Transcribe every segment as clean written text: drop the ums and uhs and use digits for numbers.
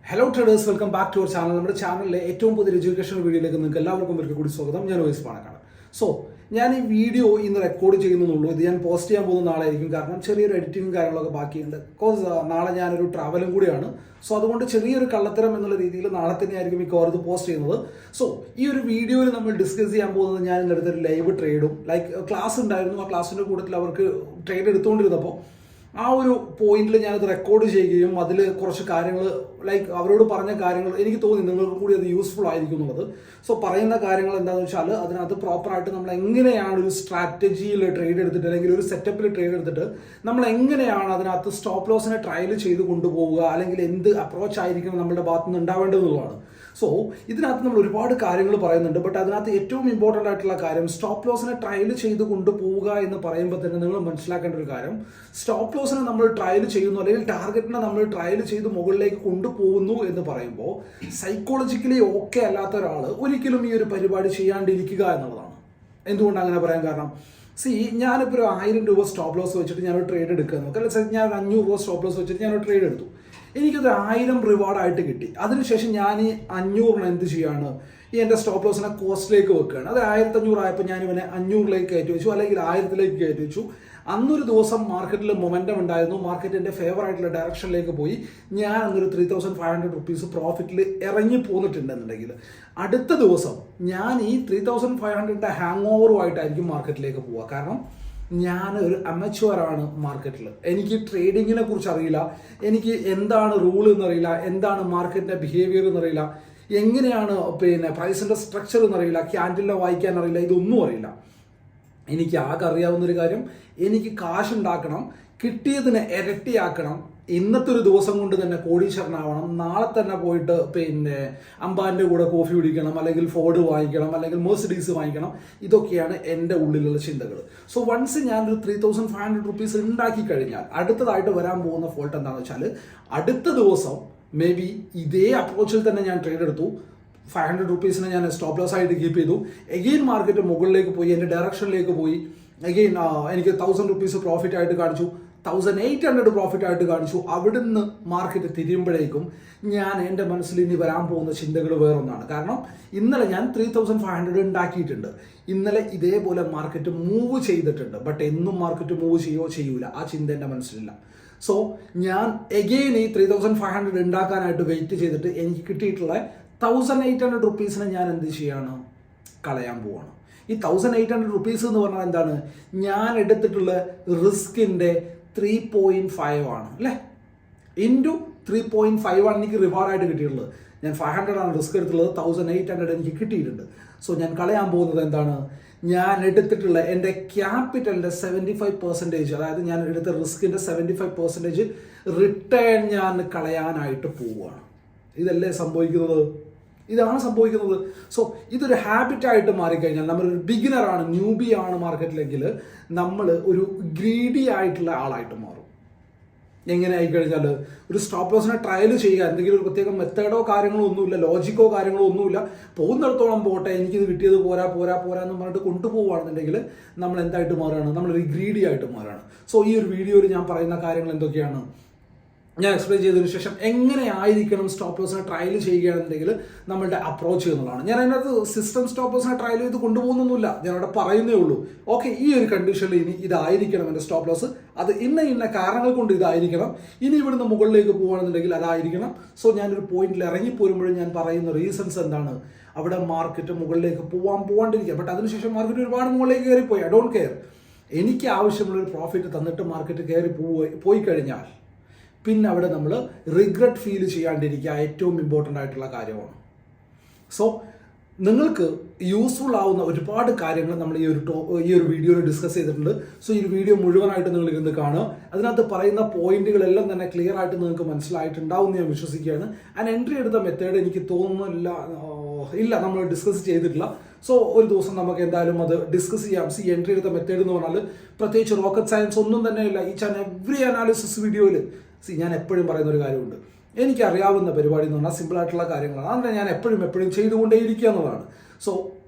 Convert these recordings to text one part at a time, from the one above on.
Hello traders, welcome back to our channel. നമ്മുടെ ചാനലിലെ ഏറ്റവും പുതിയ എഡ്യൂക്കേഷണൽ വീഡിയോയിലേക്ക് നിങ്ങൾക്ക് എല്ലാവർക്കും ഒരിക്കൽ കൂടി സ്വാഗതം. ഞാൻ വോയിസ് പാണക്കാട്. സോ ഞാൻ ഈ വീഡിയോ ഇന്ന് റെക്കോർഡ് ചെയ്യുന്നുള്ളൂ. ഇത് ഞാൻ പോസ്റ്റ് ചെയ്യാൻ പോകുന്ന നാളായിരിക്കും. കാരണം ചെറിയൊരു എഡിറ്റിംഗും കാര്യങ്ങളൊക്കെ ബാക്കിയുണ്ട്. ബിക്കോസ് നാളെ ഞാനൊരു ട്രാവലും കൂടിയാണ്. സോ അതുകൊണ്ട് ചെറിയൊരു കള്ളത്തരം എന്നുള്ള രീതിയിൽ നാളെ തന്നെ ആയിരിക്കും മിക്കവാറും ഇത് പോസ്റ്റ് ചെയ്യുന്നത്. സോ ഈ ഒരു വീഡിയോയിൽ നമ്മൾ ഡിസ്കസ് ചെയ്യാൻ പോകുന്നത്, ഞാൻ ഇന്ന് എടുത്തൊരു ലൈവ് ട്രേഡും ക്ലാസ് ഉണ്ടായിരുന്നു. ആ ക്ലാസ്സിൻ്റെ കൂട്ടത്തിൽ അവർക്ക് ട്രേഡ് എടുത്തുകൊണ്ടിരുന്നപ്പോൾ ആ ഒരു പോയിന്റിൽ ഞാനത് റെക്കോർഡ് ചെയ്യുകയും അതിൽ കുറച്ച് കാര്യങ്ങൾ അവരോട് പറഞ്ഞ കാര്യങ്ങൾ എനിക്ക് തോന്നി നിങ്ങൾക്ക് കൂടി അത് യൂസ്ഫുൾ ആയിരിക്കും എന്നുള്ളത്. സോ പറയുന്ന കാര്യങ്ങൾ എന്താണെന്ന് വെച്ചാൽ, അതിനകത്ത് പ്രോപ്പറായിട്ട് നമ്മൾ എങ്ങനെയാണ് ഒരു സ്ട്രാറ്റജിയിൽ ട്രേഡ് എടുത്തിട്ട് അല്ലെങ്കിൽ ഒരു സെറ്റപ്പിൽ ട്രേഡ് എടുത്തിട്ട് നമ്മൾ എങ്ങനെയാണ് അതിനകത്ത് സ്റ്റോപ്പ് ലോസിനെ ട്രയൽ ചെയ്ത് കൊണ്ടുപോവുക, അല്ലെങ്കിൽ എന്ത് അപ്രോച്ച് ആയിരിക്കണം നമ്മുടെ ഭാഗത്തു നിന്ന് ഉണ്ടാവേണ്ടതെന്നുള്ളതാണ്. സോ ഇതിനകത്ത് നമ്മൾ ഒരുപാട് കാര്യങ്ങൾ പറയുന്നുണ്ട്. ബട്ട് അതിനകത്ത് ഏറ്റവും ഇമ്പോർട്ടൻ്റ് ആയിട്ടുള്ള കാര്യം, സ്റ്റോപ്പ് ലോസിനെ ട്രയൽ ചെയ്ത് കൊണ്ടുപോവുക എന്ന് പറയുമ്പോൾ തന്നെ നിങ്ങൾ മനസ്സിലാക്കേണ്ട ഒരു കാര്യം, സ്റ്റോപ്പ് ലോസിനെ നമ്മൾ ട്രയൽ ചെയ്യുന്നു അല്ലെങ്കിൽ ടാർഗറ്റിനെ നമ്മൾ ട്രയൽ ചെയ്ത് മുകളിലേക്ക് കൊണ്ടുപോകുന്നു എന്ന് പറയുമ്പോൾ സൈക്കോളജിക്കലി ഓക്കെ അല്ലാത്ത ഒരാൾ ഒരിക്കലും ഈ ഒരു പരിപാടി ചെയ്യാണ്ടിരിക്കുക എന്നുള്ളതാണ്. എന്തുകൊണ്ട് അങ്ങനെ പറയാൻ കാരണം, ഞാനിപ്പോൾ ഒരു 1000 രൂപ സ്റ്റോപ്പ് ലോസ് വെച്ചിട്ട് ഞാനൊരു ട്രേഡ് എടുക്കുക നോക്കാം. ഞാൻ 500 രൂപ സ്റ്റോപ്പ് ലോസ് വെച്ചിട്ട് ഞാനൊരു ട്രേഡ് എടുത്തു. എനിക്കത് 1000 റിവാർഡായിട്ട് കിട്ടി. അതിനുശേഷം ഞാൻ ഈ 500 എന്ത് ചെയ്യാണ്, ഈ എൻ്റെ സ്റ്റോപ്പ് ലോസിനെ കോസ്റ്റിലേക്ക് വെക്കുകയാണ്. അത് 1500 ആയപ്പോൾ ഞാൻ ഇവനെ 500ലേക്ക് കയറ്റി വെച്ചു, അല്ലെങ്കിൽ 1000ലേക്ക് കയറ്റി വെച്ചു. അന്നൊരു ദിവസം മാർക്കറ്റിൽ മൊമെൻറ്റം ഉണ്ടായിരുന്നു, മാർക്കറ്റ് എൻ്റെ ഫേവർ ആയിട്ടുള്ള ഡയറക്ഷനിലേക്ക് പോയി. ഞാൻ അന്നൊരു 3500 റുപ്പീസ് പ്രോഫിറ്റിൽ ഇറങ്ങി പോന്നിട്ടുണ്ടെന്നുണ്ടെങ്കിൽ അടുത്ത ദിവസം ഞാൻ ഈ 3500 ഹാങ് ഓവറുമായിട്ടായിരിക്കും മാർക്കറ്റിലേക്ക് പോവുക. കാരണം ഞാൻ ഒരു അമച്വറാണ് മാർക്കറ്റിൽ. എനിക്ക് ട്രേഡിങ്ങിനെ കുറിച്ച് അറിയില്ല, എനിക്ക് എന്താണ് റൂൾ എന്നറിയില്ല, എന്താണ് മാർക്കറ്റിൻ്റെ ബിഹേവിയർ എന്നറിയില്ല, എങ്ങനെയാണ് പ്രൈസിൻ്റെ സ്ട്രക്ചർ എന്നറിയില്ല, ക്യാൻഡിലിനെ വായിക്കാൻ അറിയില്ല, ഇതൊന്നും അറിയില്ല. എനിക്ക് ആകെ അറിയാവുന്നൊരു കാര്യം, എനിക്ക് കാശുണ്ടാക്കണം, കിട്ടിയതിനെ ഇരട്ടിയാക്കണം, ഇന്നത്തെ ഒരു ദിവസം കൊണ്ട് തന്നെ കോടീശ്വരനാവണം, നാളെ തന്നെ പോയിട്ട് അംബാനിൻ്റെ കൂടെ കോഫി കുടിക്കണം, അല്ലെങ്കിൽ ഫോർഡ് വാങ്ങിക്കണം, അല്ലെങ്കിൽ മെഴ്സിഡീസ് വാങ്ങിക്കണം. ഇതൊക്കെയാണ് എൻ്റെ ഉള്ളിലുള്ള ചിന്തകൾ. സോ വൺസ് ഞാനൊരു 3500 റുപ്പീസ് ഉണ്ടാക്കി കഴിഞ്ഞാൽ അടുത്തതായിട്ട് വരാൻ പോകുന്ന ഫോൾട്ട് എന്താണെന്ന് വെച്ചാൽ, അടുത്ത ദിവസം മേ ബി ഇതേ അപ്രോച്ചിൽ തന്നെ ഞാൻ ട്രേഡ് എടുത്തു, 500 റുപ്പീസിനെ ഞാൻ സ്റ്റോപ്പ് ലോസ് ആയിട്ട് കീപ്പ് ചെയ്തു. എഗെയിൻ മാർക്കറ്റ് മുകളിലേക്ക് പോയി, എൻ്റെ ഡയറക്ഷനിലേക്ക് പോയി. എഗെയിൻ എനിക്ക് 1000 റുപ്പീസ് പ്രോഫിറ്റ് ആയിട്ട് കാണിച്ചു, 1800 പ്രോഫിറ്റ് ആയിട്ട് കാണിച്ചു. അവിടുന്ന് മാർക്കറ്റ് തിരിയുമ്പോഴേക്കും എൻ്റെ മനസ്സിൽ ഇനി വരാൻ പോകുന്ന ചിന്തകൾ വേറൊന്നാണ്. കാരണം ഇന്നലെ ഞാൻ 3500 ഉണ്ടാക്കിയിട്ടുണ്ട്. ഇന്നലെ ഇതേപോലെ മാർക്കറ്റ് മൂവ് ചെയ്തിട്ടുണ്ട്. ബട്ട് എന്നും മാർക്കറ്റ് മൂവ് ചെയ്യൂല, ആ ചിന്ത എൻ്റെ മനസ്സിലില്ല. സോ ഞാൻ എഗെയിൻ ഈ 3500 ഉണ്ടാക്കാനായിട്ട് വെയിറ്റ് ചെയ്തിട്ട് എനിക്ക് കിട്ടിയിട്ടുള്ള 1800 റുപ്പീസിനെ ഞാൻ എന്ത് ചെയ്യാണ്, കളയാൻ പോവാണ്. ഈ 1800 റുപ്പീസ് എന്ന് പറഞ്ഞാൽ എന്താണ്, ഞാൻ എടുത്തിട്ടുള്ള റിസ്കിൻ്റെ 3.5 ആണ് അല്ലേ, ഇൻറ്റു 3.5 ആണ് എനിക്ക് റിവാർഡായിട്ട് കിട്ടിയിട്ടുള്ളത്. ഞാൻ 500 ആണ് റിസ്ക് എടുത്തുള്ളത്, 1800 എനിക്ക് കിട്ടിയിട്ടുണ്ട്. സോ ഞാൻ കളയാൻ പോകുന്നത് എന്താണ്, ഞാൻ എടുത്തിട്ടുള്ള എൻ്റെ ക്യാപിറ്റലിൻ്റെ 75%, അതായത് ഞാൻ എടുത്ത റിസ്കിൻ്റെ 75% റിട്ടേൺ ഞാൻ കളയാനായിട്ട് പോവുകയാണ്. ഇതല്ലേ സംഭവിക്കുന്നത്, ഇതാണ് സംഭവിക്കുന്നത്. സോ ഇതൊരു ഹാബിറ്റായിട്ട് മാറിക്കഴിഞ്ഞാൽ, നമ്മളൊരു ബിഗിനറാണ്, ന്യൂബി ആണ് മാർക്കറ്റിലെങ്കിൽ, നമ്മൾ ഒരു ഗ്രീഡി ആയിട്ടുള്ള ആളായിട്ട് മാറും. എങ്ങനെ ആയിക്കഴിഞ്ഞാൽ, ഒരു സ്റ്റോപ്പ് ലോസിനെ ട്രയൽ ചെയ്യുക, എന്തെങ്കിലും ഒരു പ്രത്യേക മെത്തേഡോ കാര്യങ്ങളോ ഒന്നുമില്ല, ലോജിക്കോ കാര്യങ്ങളോ ഒന്നുമില്ല, പോകുന്നിടത്തോളം പോട്ടെ, എനിക്കിത് കിട്ടിയത് പോരാ പോരാ പോരാ എന്ന് പറഞ്ഞിട്ട് കൊണ്ടുപോവുകയാണെന്നുണ്ടെങ്കിൽ നമ്മൾ എന്തായിട്ട് മാറുകയാണ്, നമ്മളൊരു ഗ്രീഡി ആയിട്ട് മാറുകയാണ്. സോ ഈ ഒരു വീഡിയോയിൽ ഞാൻ പറയുന്ന കാര്യങ്ങൾ എന്തൊക്കെയാണ് ഞാൻ എക്സ്പ്ലെയിൻ ചെയ്തതിനു ശേഷം എങ്ങനെ ആയിരിക്കണം സ്റ്റോപ്പ് ലോസിനെ ട്രയൽ ചെയ്യുകയാണെന്നുണ്ടെങ്കിൽ നമ്മളുടെ അപ്രോച്ച് എന്നുള്ളതാണ്. ഞാൻ അതിനകത്ത് സിസ്റ്റം സ്റ്റോപ്പ് ലോസിനെ ട്രയൽ ചെയ്ത് കൊണ്ടുപോകുന്നൊന്നുമില്ല, ഞാൻ അവിടെ പറയുന്നേ ഉള്ളൂ. ഓക്കെ, ഈ ഒരു കണ്ടീഷനിൽ ഇനി ഇതായിരിക്കണം എൻ്റെ സ്റ്റോപ്പ് ലോസ്, അത് ഇന്ന കാരണങ്ങൾ കൊണ്ട് ഇതായിരിക്കണം, ഇനി ഇവിടുന്ന് മുകളിലേക്ക് പോകുകയാണെന്നുണ്ടെങ്കിൽ അതായിരിക്കണം. സോ ഞാനൊരു പോയിന്റിൽ ഇറങ്ങിപ്പോരുമ്പോഴും ഞാൻ പറയുന്ന റീസൺസ് എന്താണ്, അവിടെ മാർക്കറ്റ് മുകളിലേക്ക് പോവാണ്ടിരിക്കുക. ബട്ട് അതിനുശേഷം മാർക്കറ്റ് ഒരുപാട് മുകളിലേക്ക് കയറിപ്പോയി, ഐ ഡോണ്ട് കെയർ. എനിക്ക് ആവശ്യമുള്ളൊരു പ്രോഫിറ്റ് തന്നിട്ട് മാർക്കറ്റ് കയറി പോയി കഴിഞ്ഞാൽ പിന്നെ അവിടെ നമ്മൾ റിഗ്രറ്റ് ഫീൽ ചെയ്യാണ്ടിരിക്കുക ഏറ്റവും ഇമ്പോർട്ടൻ്റ് ആയിട്ടുള്ള കാര്യമാണ്. സോ നിങ്ങൾക്ക് യൂസ്ഫുൾ ആവുന്ന ഒരുപാട് കാര്യങ്ങൾ നമ്മൾ ഈ ഒരു വീഡിയോയിൽ ഡിസ്കസ് ചെയ്തിട്ടുണ്ട്. സോ ഈ ഒരു വീഡിയോ മുഴുവനായിട്ട് നിങ്ങൾ ഇരുന്ന് കാണുക. അതിനകത്ത് പറയുന്ന പോയിന്റുകളെല്ലാം തന്നെ ക്ലിയർ ആയിട്ട് നിങ്ങൾക്ക് മനസ്സിലായിട്ടുണ്ടാവും എന്ന് ഞാൻ വിശ്വസിക്കുകയാണ്. ആൻഡ് എൻട്രി എടുത്ത മെത്തേഡ് എനിക്ക് തോന്നുന്നില്ല, നമ്മൾ ഡിസ്കസ് ചെയ്തിട്ടില്ല. സോ ഒരു ദിവസം നമുക്ക് എന്തായാലും അത് ഡിസ്കസ് ചെയ്യാം. എൻട്രി എടുത്ത മെത്തേഡ് എന്ന് പറഞ്ഞാൽ പ്രത്യേകിച്ച് റോക്കറ്റ് സയൻസ് ഒന്നും തന്നെ ഇല്ല. ഈച്ച് ആൻഡ് എവ്രി അനാലിസിസ് വീഡിയോയിൽ ഞാൻ എപ്പോഴും പറയുന്ന ഒരു കാര്യമുണ്ട്, എനിക്കറിയാവുന്ന പരിപാടി എന്ന് പറഞ്ഞാൽ സിമ്പിളായിട്ടുള്ള കാര്യങ്ങളാണ്. അങ്ങനെ ഞാൻ എപ്പോഴും ചെയ്തുകൊണ്ടേയിരിക്കുക എന്നുള്ളതാണ്. So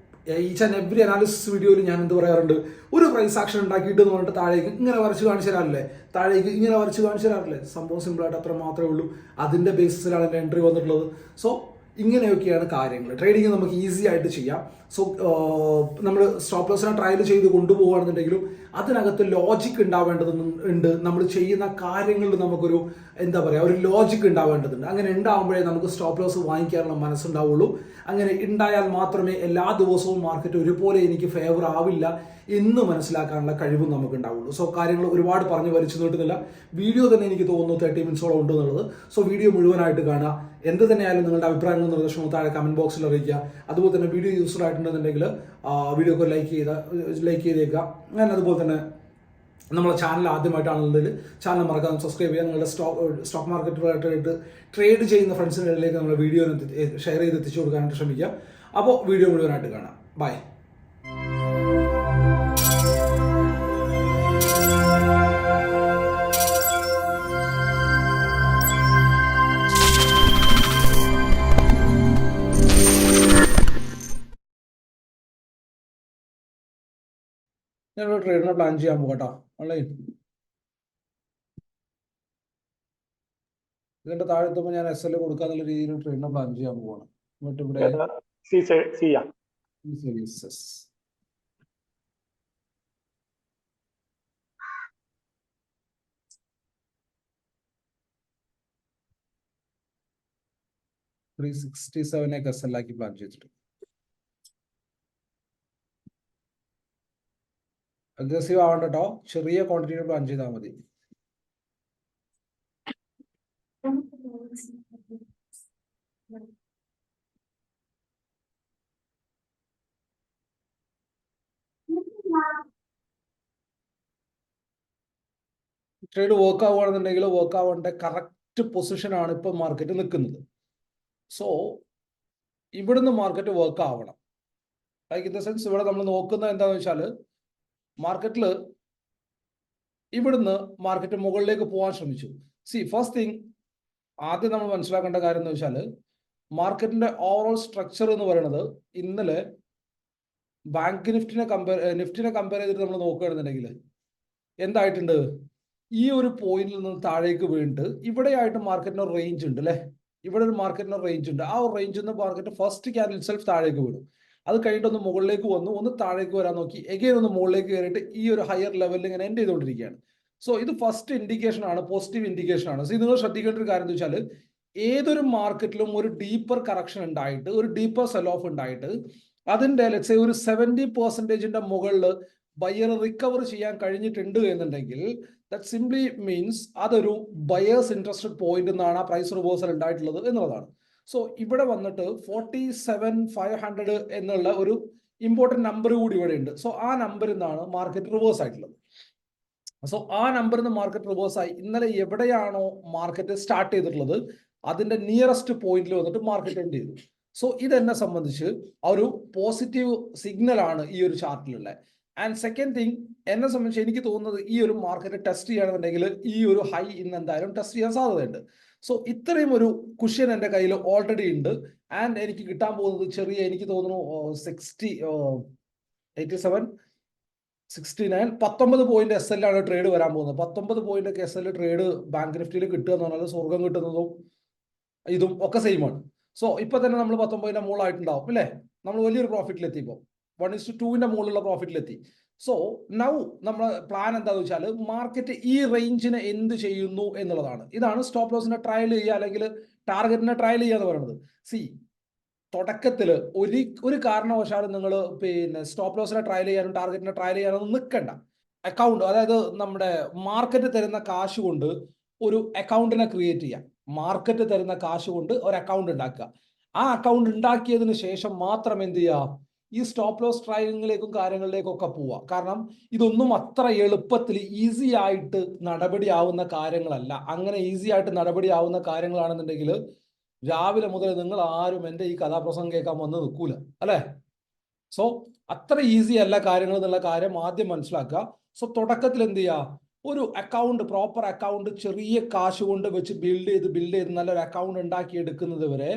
each and every analysis വീഡിയോയിൽ ഞാൻ എന്ത് പറയാറുണ്ട്, ഒരു പ്രൈസ് ആക്ഷൻ ഉണ്ടാക്കിയിട്ട് എന്ന് പറഞ്ഞിട്ട് താഴേക്ക് ഇങ്ങനെ വരച്ച് കാണിച്ചു തരാറില്ലേ, താഴേക്ക് ഇങ്ങനെ വരച്ച് കാണിച്ചു തരാറില്ലേ. സംഭവം സിമ്പിളായിട്ട് അത്ര മാത്രമേ ഉള്ളൂ. അതിൻ്റെ ബേസിസിലാണ് എൻ്റെ എൻട്രി വന്നിട്ടുള്ളത്. സോ ഇങ്ങനെയൊക്കെയാണ് കാര്യങ്ങൾ. ട്രേഡിങ് നമുക്ക് ഈസി ആയിട്ട് ചെയ്യാം. സോ നമ്മൾ സ്റ്റോപ്പ് ലോസിനെ ട്രയൽ ചെയ്ത് കൊണ്ടുപോകുകയാണെന്നുണ്ടെങ്കിലും അതിനകത്ത് ലോജിക് ഉണ്ടാവേണ്ടതുണ്ട്. നമ്മൾ ചെയ്യുന്ന കാര്യങ്ങളിൽ നമുക്കൊരു എന്താ പറയുക, ഒരു ലോജിക് ഉണ്ടാവേണ്ടതുണ്ട്. അങ്ങനെ ഉണ്ടാകുമ്പോഴേ നമുക്ക് സ്റ്റോപ്പ് ലോസ് വാങ്ങിക്കാനുള്ള മനസ്സുണ്ടാവുള്ളൂ. അങ്ങനെ ഉണ്ടായാൽ മാത്രമേ എല്ലാ ദിവസവും മാർക്കറ്റ് ഒരുപോലെ എനിക്ക് ഫേവർ ആവില്ല എന്ന് മനസ്സിലാക്കാനുള്ള കഴിവും നമുക്ക് ഉണ്ടാവുള്ളൂ. സോ കാര്യങ്ങൾ ഒരുപാട് പറഞ്ഞ് വലിച്ചു നീട്ടുന്നില്ല. വീഡിയോ തന്നെ എനിക്ക് തോന്നുന്നു 30 മിനിറ്റ്സോളം ഉണ്ട് എന്നുള്ളത്. സോ വീഡിയോ മുഴുവനായിട്ട് കാണുക. എന്ത് തന്നെയായാലും നിങ്ങളുടെ അഭിപ്രായങ്ങളും നിർദ്ദേശങ്ങളും താഴെ കമന്റ് ബോക്സിൽ അറിയിക്കുക. അതുപോലെ തന്നെ വീഡിയോ യൂസ്ഫുൾ ആയിട്ടുണ്ടെന്നുണ്ടെങ്കിൽ വീഡിയോക്ക് ലൈക്ക് ചെയ്തേക്കുക. ഞാൻ അതുപോലെ തന്നെ നമ്മളെ ചാനൽ ആദ്യമായിട്ടാണെന്നുണ്ടെങ്കിൽ ചാനൽ മറക്കാതെ സബ്സ്ക്രൈബ് ചെയ്യുക. നിങ്ങളുടെ സ്റ്റോക്ക് മാർക്കറ്റുമായിട്ട് ട്രേഡ് ചെയ്യുന്ന ഫ്രണ്ട്സിനിടയിലേക്ക് നമ്മൾ വീഡിയോ ഷെയർ ചെയ്ത് എത്തിച്ചു കൊടുക്കാനായിട്ട് ശ്രമിക്കുക. അപ്പോൾ വീഡിയോ മുഴുവനായിട്ട് കാണാം. ബൈ. ഞാനൊരു ട്രേഡിനെ പ്ലാൻ ചെയ്യാൻ പോകട്ടോ ഓൺലൈൻ. ഇതിന്റെ താഴെ എത്തുമ്പോൾ ഞാൻ SL കൊടുക്കാന്നുള്ള രീതിയിൽ ട്രേഡിനെ പ്ലാൻ ചെയ്യാൻ പോവാണ്. എന്നിട്ട് ഇവിടെ സർവീസസ് $367 SL ആക്കി പ്ലാൻ ചെയ്തിട്ട് അഗ്രസീവ് ആവണ്ട കേട്ടോ. ചെറിയ ക്വാണ്ടിറ്റിയിൽ പ്ലാൻ ചെയ്താൽ മതി. ട്രേഡ് വർക്ക് ആവുകയാണെന്നുണ്ടെങ്കിൽ വർക്ക് ആവേണ്ട കറക്റ്റ് പൊസിഷനാണ് ഇപ്പൊ മാർക്കറ്റ് നിൽക്കുന്നത്. സോ ഇവിടുന്ന് മാർക്കറ്റ് വർക്ക് ആവണം. ലൈക്ക് ഇൻ ദ സെൻസ് ഇവിടെ നമ്മൾ നോക്കുന്നത് എന്താണെന്ന് വെച്ചാൽ മാർക്കറ്റിൽ ഇവിടുന്ന് മാർക്കറ്റ് മുകളിലേക്ക് പോകാൻ ശ്രമിച്ചു. ഫസ്റ്റ് തിങ് ആദ്യം നമ്മൾ മനസ്സിലാക്കേണ്ട കാര്യം എന്ന് വെച്ചാൽ മാർക്കറ്റിന്റെ ഓവറോൾ സ്ട്രക്ചർ എന്ന് പറയുന്നത് ഇന്നലെ ബാങ്ക് നിഫ്റ്റിനെ കമ്പയർ ചെയ്തിട്ട് നമ്മൾ നോക്കുകയാണെന്നുണ്ടെങ്കിൽ എന്തായിട്ടുണ്ട്, ഈ ഒരു പോയിന്റിൽ നിന്ന് താഴേക്ക് വീണിട്ട് ഇവിടെയായിട്ട് മാർക്കറ്റിന് ഒരു റേഞ്ച് ഉണ്ട് അല്ലെ. ഇവിടെ ഒരു മാർക്കറ്റിന് റേഞ്ച് ഉണ്ട്. ആ ഒരു റേഞ്ചിൽ നിന്ന് മാർക്കറ്റ് ഫസ്റ്റ് ക്യാൻഡിൽ സെൽഫ് താഴേക്ക് വീണു. അത് കഴിഞ്ഞിട്ട് ഒന്ന് മുകളിലേക്ക് വന്നു, ഒന്ന് താഴേക്ക് വരാൻ നോക്കി, എഗെയിൻ ഒന്ന് മുകളിലേക്ക് കയറിയിട്ട് ഈ ഒരു ഹയർ ലെവലിൽ ഇങ്ങനെ എൻഡ് ചെയ്തുകൊണ്ടിരിക്കുകയാണ്. സോ ഇത് ഫസ്റ്റ് ഇൻഡിക്കേഷൻ ആണ്, പോസിറ്റീവ് ഇൻഡിക്കേഷൻ ആണ്. നിങ്ങൾ ശ്രദ്ധിക്കേണ്ട ഒരു കാര്യം എന്ന് വെച്ചാൽ ഏതൊരു മാർക്കറ്റിലും ഒരു ഡീപ്പർ കറക്ഷൻ ഉണ്ടായിട്ട്, ഒരു ഡീപ്പർ സെൽ ഓഫ് ഉണ്ടായിട്ട് അതിന്റെ ലെറ്റ്സ് സേ ഒരു 70% മുകളിൽ ബയർ റിക്കവർ ചെയ്യാൻ കഴിഞ്ഞിട്ടുണ്ട് എന്നുണ്ടെങ്കിൽ ദാറ്റ് സിംപ്ലി മീൻസ് അതൊരു ബയേഴ്സ് ഇൻട്രസ്റ്റഡ് പോയിന്റ് എന്നാണ് ആ പ്രൈസ് റിവേഴ്സൽ ഉണ്ടായിട്ടുള്ളത് എന്നുള്ളതാണ്. സോ ഇവിടെ വന്നിട്ട് 47,500 എന്നുള്ള ഒരു ഇമ്പോർട്ടന്റ് നമ്പർ കൂടി ഇവിടെ ഉണ്ട്. സോ ആ നമ്പറിൽ നിന്നാണ് മാർക്കറ്റ് റിവേഴ്സ് ആയിട്ടുള്ളത്. സോ ആ നമ്പറിൽ നിന്ന് മാർക്കറ്റ് റിവേഴ്സ് ആയി ഇന്നലെ എവിടെയാണോ മാർക്കറ്റ് സ്റ്റാർട്ട് ചെയ്തിട്ടുള്ളത് അതിന്റെ നിയറസ്റ്റ് പോയിന്റിൽ വന്നിട്ട് മാർക്കറ്റ് എൻഡ് ചെയ്തു. സോ ഇതെന്നെ സംബന്ധിച്ച് ഒരു പോസിറ്റീവ് സിഗ്നൽ ആണ് ഈ ഒരു ചാർട്ടിലുള്ള. ആൻഡ് സെക്കൻഡ് തിങ്, എന്നെ സംബന്ധിച്ച് എനിക്ക് തോന്നുന്നത് ഈ ഒരു മാർക്കറ്റ് ടെസ്റ്റ് ചെയ്യുകയാണെന്നുണ്ടെങ്കിൽ ഈ ഒരു ഹൈ ഇന്ന് എന്തായാലും ടെസ്റ്റ് ചെയ്യാൻ സാധ്യതയുണ്ട്. സോ ഇത്രയും ഒരു കുഷ്യൻ എൻ്റെ കയ്യിൽ ഓൾറെഡി ഉണ്ട്. ആൻഡ് എനിക്ക് കിട്ടാൻ പോകുന്നത് ചെറിയ, എനിക്ക് തോന്നുന്നു 19 പോയിന്റ് SL ആണ് ട്രേഡ് വരാൻ പോകുന്നത്. 19 പോയിന്റ് ഒക്കെ SL ട്രേഡ് ബാങ്ക് നിഫ്റ്റിയിൽ കിട്ടുക എന്ന് പറഞ്ഞാൽ സ്വർഗം കിട്ടുന്നതും ഇതും ഒക്കെ സെയിം ആണ്. സോ ഇപ്പൊ തന്നെ നമ്മൾ 19ന്റെ മുകളിലായിട്ടുണ്ടാവും അല്ലേ. നമ്മൾ വലിയൊരു പ്രോഫിറ്റിലെത്തി. ഇപ്പോൾ 1:2 മുകളിലുള്ള പ്രോഫിറ്റിലെത്തി. സോ നൗ നമ്മൾ പ്ലാൻ എന്താണെന്ന് വെച്ചാൽ മാർക്കറ്റ് ഈ റേഞ്ചിനെ എന്ത് ചെയ്യുന്നു എന്നുള്ളതാണ്. ഇതാണ് സ്റ്റോപ്പ് ലോസിനെ ട്രയൽ ചെയ്യുക അല്ലെങ്കിൽ ടാർഗറ്റിനെ ട്രയൽ ചെയ്യുക എന്ന് പറയുന്നത്. തുടക്കത്തിൽ ഒരു കാരണവശാലും നിങ്ങൾ സ്റ്റോപ്പ് ലോസിനെ ട്രയൽ ചെയ്യാനും ടാർഗറ്റിനെ ട്രയൽ ചെയ്യാനൊന്നും നിൽക്കണ്ട. അക്കൗണ്ട്, അതായത് നമ്മുടെ മാർക്കറ്റ് തരുന്ന കാശ് കൊണ്ട് ഒരു അക്കൗണ്ടിനെ ക്രിയേറ്റ് ചെയ്യാം. മാർക്കറ്റ് തരുന്ന കാശ് കൊണ്ട് ഒരു അക്കൗണ്ട് ഉണ്ടാക്കുക. ആ അക്കൗണ്ട് ഉണ്ടാക്കിയതിന് ശേഷം മാത്രം എന്ത് ചെയ്യുക, ഈ സ്റ്റോപ്പ് ലോസ് ട്രയലിങ്ങിലേക്കും കാര്യങ്ങളിലേക്കും ഒക്കെ പോവുക. കാരണം ഇതൊന്നും അത്ര എളുപ്പത്തിൽ ഈസി ആയിട്ട് നടപടിയാവുന്ന കാര്യങ്ങളല്ല. അങ്ങനെ ഈസി ആയിട്ട് നടപടിയാവുന്ന കാര്യങ്ങളാണെന്നുണ്ടെങ്കിൽ രാവിലെ മുതൽ നിങ്ങൾ ആരും എൻ്റെ ഈ കഥാപ്രസംഗം കേൾക്കാൻ വന്ന് നിൽക്കൂല അല്ലെ. സോ അത്ര ഈസി അല്ല കാര്യങ്ങൾ എന്നുള്ള കാര്യം ആദ്യം മനസ്സിലാക്കുക. സോ തുടക്കത്തിൽ എന്ത് ചെയ്യുക, ഒരു അക്കൗണ്ട്, പ്രോപ്പർ അക്കൗണ്ട് ചെറിയ കാശ് കൊണ്ട് വെച്ച് ബിൽഡ് ചെയ്ത് നല്ലൊരു അക്കൗണ്ട് ഉണ്ടാക്കി എടുക്കുന്നത് വരെ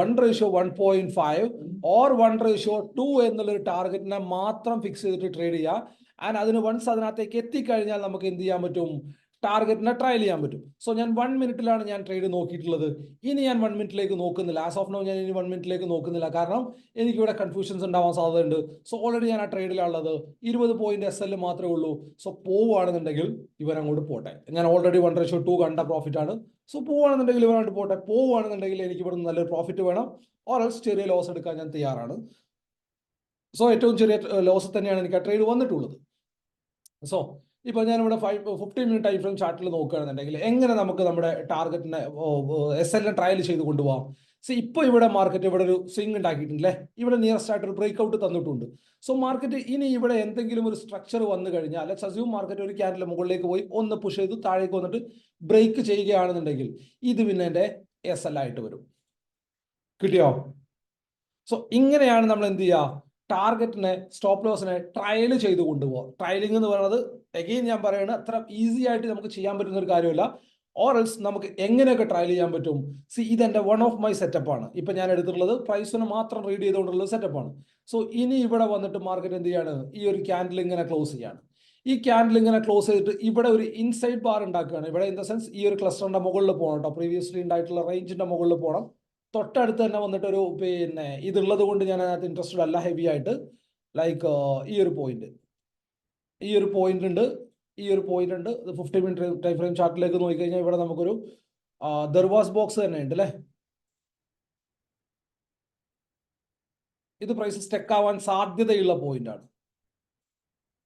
1:1.5 ഓർ 1:2 എന്നുള്ളൊരു ടാർഗറ്റിനെ മാത്രം ഫിക്സ് ചെയ്തിട്ട് ട്രേഡ് ചെയ്യുക. ആൻഡ് അതിന് വൺസ് അതിനകത്തേക്ക് എത്തിക്കഴിഞ്ഞാൽ നമുക്ക് എന്ത് ചെയ്യാൻ പറ്റും? ടാർഗറ്റിനെ ട്രയൽ ചെയ്യാൻ പറ്റും. സോ ഞാൻ 1 മിനിറ്റിലാണ് ഞാൻ ട്രേഡ് നോക്കിയിട്ടുള്ളത്. ഇനി ഞാൻ 1 മിനിറ്റിലേക്ക് നോക്കുന്നില്ല. ആസ് ഓഫ് നോ ഞാൻ ഇനി 1 മിനിറ്റിലേക്ക് നോക്കുന്നില്ല. കാരണം എനിക്കിവിടെ കൺഫ്യൂഷൻസ് ഉണ്ടാവാൻ സാധ്യതയുണ്ട്. സോ ഓൾറെഡി ഞാൻ ആ ട്രേഡിലുള്ളത് 20 പോയിന്റ് SL മാത്രമേ ഉള്ളൂ. സോ പോവുകയാണെന്നുണ്ടെങ്കിൽ ഇവൻ അങ്ങോട്ട് പോട്ടെ. ഞാൻ ഓൾറെഡി 1:2 കണ്ട പ്രോഫിറ്റ് ആണ്. സോ പോവുകയാണെന്നുണ്ടെങ്കിൽ ഇവനോട്ട് പോട്ടെ. പോവുകയാണെന്നുണ്ടെങ്കിൽ എനിക്ക് ഇവിടെ നല്ലൊരു പ്രോഫിറ്റ് വേണം. ഓർ എൽസ് ചെറിയ ലോസ് എടുക്കാൻ ഞാൻ തയ്യാറാണ്. സോ ഏറ്റവും ചെറിയ ലോസ് തന്നെയാണ് എനിക്ക് ആ ട്രേഡ് വന്നിട്ടുള്ളത്. സോ ഇപ്പൊ ഞാനിവിടെ 15 മിനിറ്റ് ടൈം ഫ്രെയിം ചാർട്ടിൽ നോക്കുകയാണെന്നുണ്ടെങ്കിൽ എങ്ങനെ നമുക്ക് നമ്മുടെ ടാർഗറ്റിനെ SL ട്രയൽ ചെയ്ത് കൊണ്ടുപോകാം. സോ ഇപ്പൊ ഇവിടെ മാർക്കറ്റ് ഇവിടെ ഒരു സ്വിംഗ് ഉണ്ടാക്കിയിട്ടുണ്ടല്ലേ. ഇവിടെ നിയറസ്റ്റ് ആയിട്ട് ഒരു ബ്രേക്ക് ഔട്ട് തന്നിട്ടുണ്ട്. സോ മാർക്കറ്റ് ഇനി ഇവിടെ എന്തെങ്കിലും ഒരു സ്ട്രക്ചർ വന്നു കഴിഞ്ഞാൽ ലെറ്റ്സ് അസ്യൂം മാർക്കറ്റ് ഒരു ക്യാൻഡിൽ മുകളിലേക്ക് പോയി ഒന്ന് പുഷ് ചെയ്ത് താഴേക്ക് വന്നിട്ട് ബ്രേക്ക് ചെയ്യുകയാണെന്നുണ്ടെങ്കിൽ ഇത് പിന്നെ എൻ്റെ SL ആയിട്ട് വരും. കിട്ടിയോ? സോ ഇങ്ങനെയാണ് നമ്മൾ എന്ത് ചെയ്യുക? ടാർഗറ്റിനെ, സ്റ്റോപ്പ് ലോസിനെ ട്രയൽ ചെയ്ത് കൊണ്ടുപോകാം. ട്രയലിംഗ് എന്ന് പറയുന്നത് അഗെയിൻ ഞാൻ പറയുന്നത് അത്ര ഈസി ആയിട്ട് നമുക്ക് ചെയ്യാൻ പറ്റുന്ന ഒരു കാര്യമല്ല. ഓർ എൽസ് നമുക്ക് എങ്ങനെയൊക്കെ ട്രയൽ ചെയ്യാൻ പറ്റും? ഇതെന്റെ വൺ ഓഫ് മൈ സെറ്റപ്പ് ആണ്. ഇപ്പൊ ഞാൻ എടുത്തിട്ടുള്ളത് പ്രൈസിന് മാത്രം റീഡ് ചെയ്തുകൊണ്ടുള്ള സെറ്റപ്പ് ആണ്. സോ ഇനി ഇവിടെ വന്നിട്ട് മാർക്കറ്റ് എന്ത് ചെയ്യാണ്? ഈ ഒരു ക്യാൻഡിൽ ഇങ്ങനെ ക്ലോസ് ചെയ്യാണ്. ഈ ക്യാൻഡിൽ ഇങ്ങനെ ക്ലോസ് ചെയ്തിട്ട് ഇവിടെ ഒരു ഇൻസൈഡ് ബാർ ഉണ്ടാക്കുകയാണ്. ഇവിടെ ഇൻ ദ സെൻസ് ഈ ഒരു ക്ലസ്റ്ററിന്റെ മുകളിൽ പോകണം കേട്ടോ. പ്രീവിയസ്ലി ഉണ്ടായിട്ടുള്ള റേഞ്ചിന്റെ മുകളിൽ പോകണം. തൊട്ടടുത്ത് തന്നെ വന്നിട്ടൊരു ഇതുള്ളത് കൊണ്ട് ഞാൻ അതിനകത്ത് ഇൻട്രസ്റ്റഡ് അല്ല ഹെവി ആയിട്ട്. ലൈക്ക് ഈ ഒരു പോയിന്റ് ഉണ്ട്, ഈ ഒരു പോയിന്റ് ഉണ്ട്. 15 മിനിറ്റ് ടൈം ഫ്രെയിം ചാർട്ടിലേക്ക് നോക്കിക്കഴിഞ്ഞാൽ ഇവിടെ നമുക്കൊരു ദർവാസ് ബോക്സ് തന്നെ ഉണ്ട് അല്ലേ. ഇത് പ്രൈസ് സ്റ്റെക്ക് ആവാൻ സാധ്യതയുള്ള പോയിന്റ് ആണ്.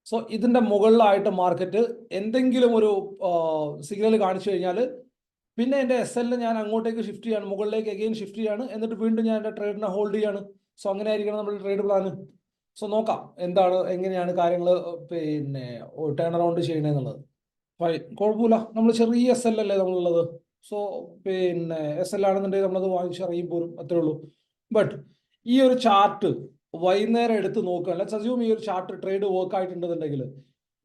സോ ഇതിന്റെ മുകളിലായിട്ട് മാർക്കറ്റ് എന്തെങ്കിലും ഒരു സിഗ്നൽ കാണിച്ചു കഴിഞ്ഞാൽ പിന്നെ എൻ്റെ SL ഞാൻ അങ്ങോട്ടേക്ക് ഷിഫ്റ്റ് ചെയ്യാണ്, മുകളിലേക്ക് അഗെയിൻ ഷിഫ്റ്റ് ചെയ്യാണ്. എന്നിട്ട് വീണ്ടും ഞാൻ എൻ്റെ ട്രേഡിനെ ഹോൾഡ് ചെയ്യാണ്. സോ അങ്ങനെ ആയിരിക്കണം നമ്മുടെ ട്രേഡ് പ്ലാന്. സോ നോക്കാം എങ്ങനെയാണ് കാര്യങ്ങൾ ടേൺ അറൗണ്ട് ചെയ്യണമെന്നുള്ളത്. കുഴപ്പമില്ല, നമ്മൾ ചെറിയ SL അല്ലേ നമ്മളുള്ളത്. സോ SL ആണെന്നുണ്ടെങ്കിൽ നമ്മളത് വാങ്ങിച്ചിറങ്ങി പോരും, അത്രേ ഉള്ളൂ. ബട്ട് ഈ ഒരു ചാർട്ട് വൈകുന്നേരം എടുത്ത് നോക്കുക. ലെറ്റ്സ് അസ്യൂം ഈ ഒരു ചാർട്ട് ട്രേഡ് വർക്ക് ആയിട്ടുണ്ടെന്നുണ്ടെങ്കിൽ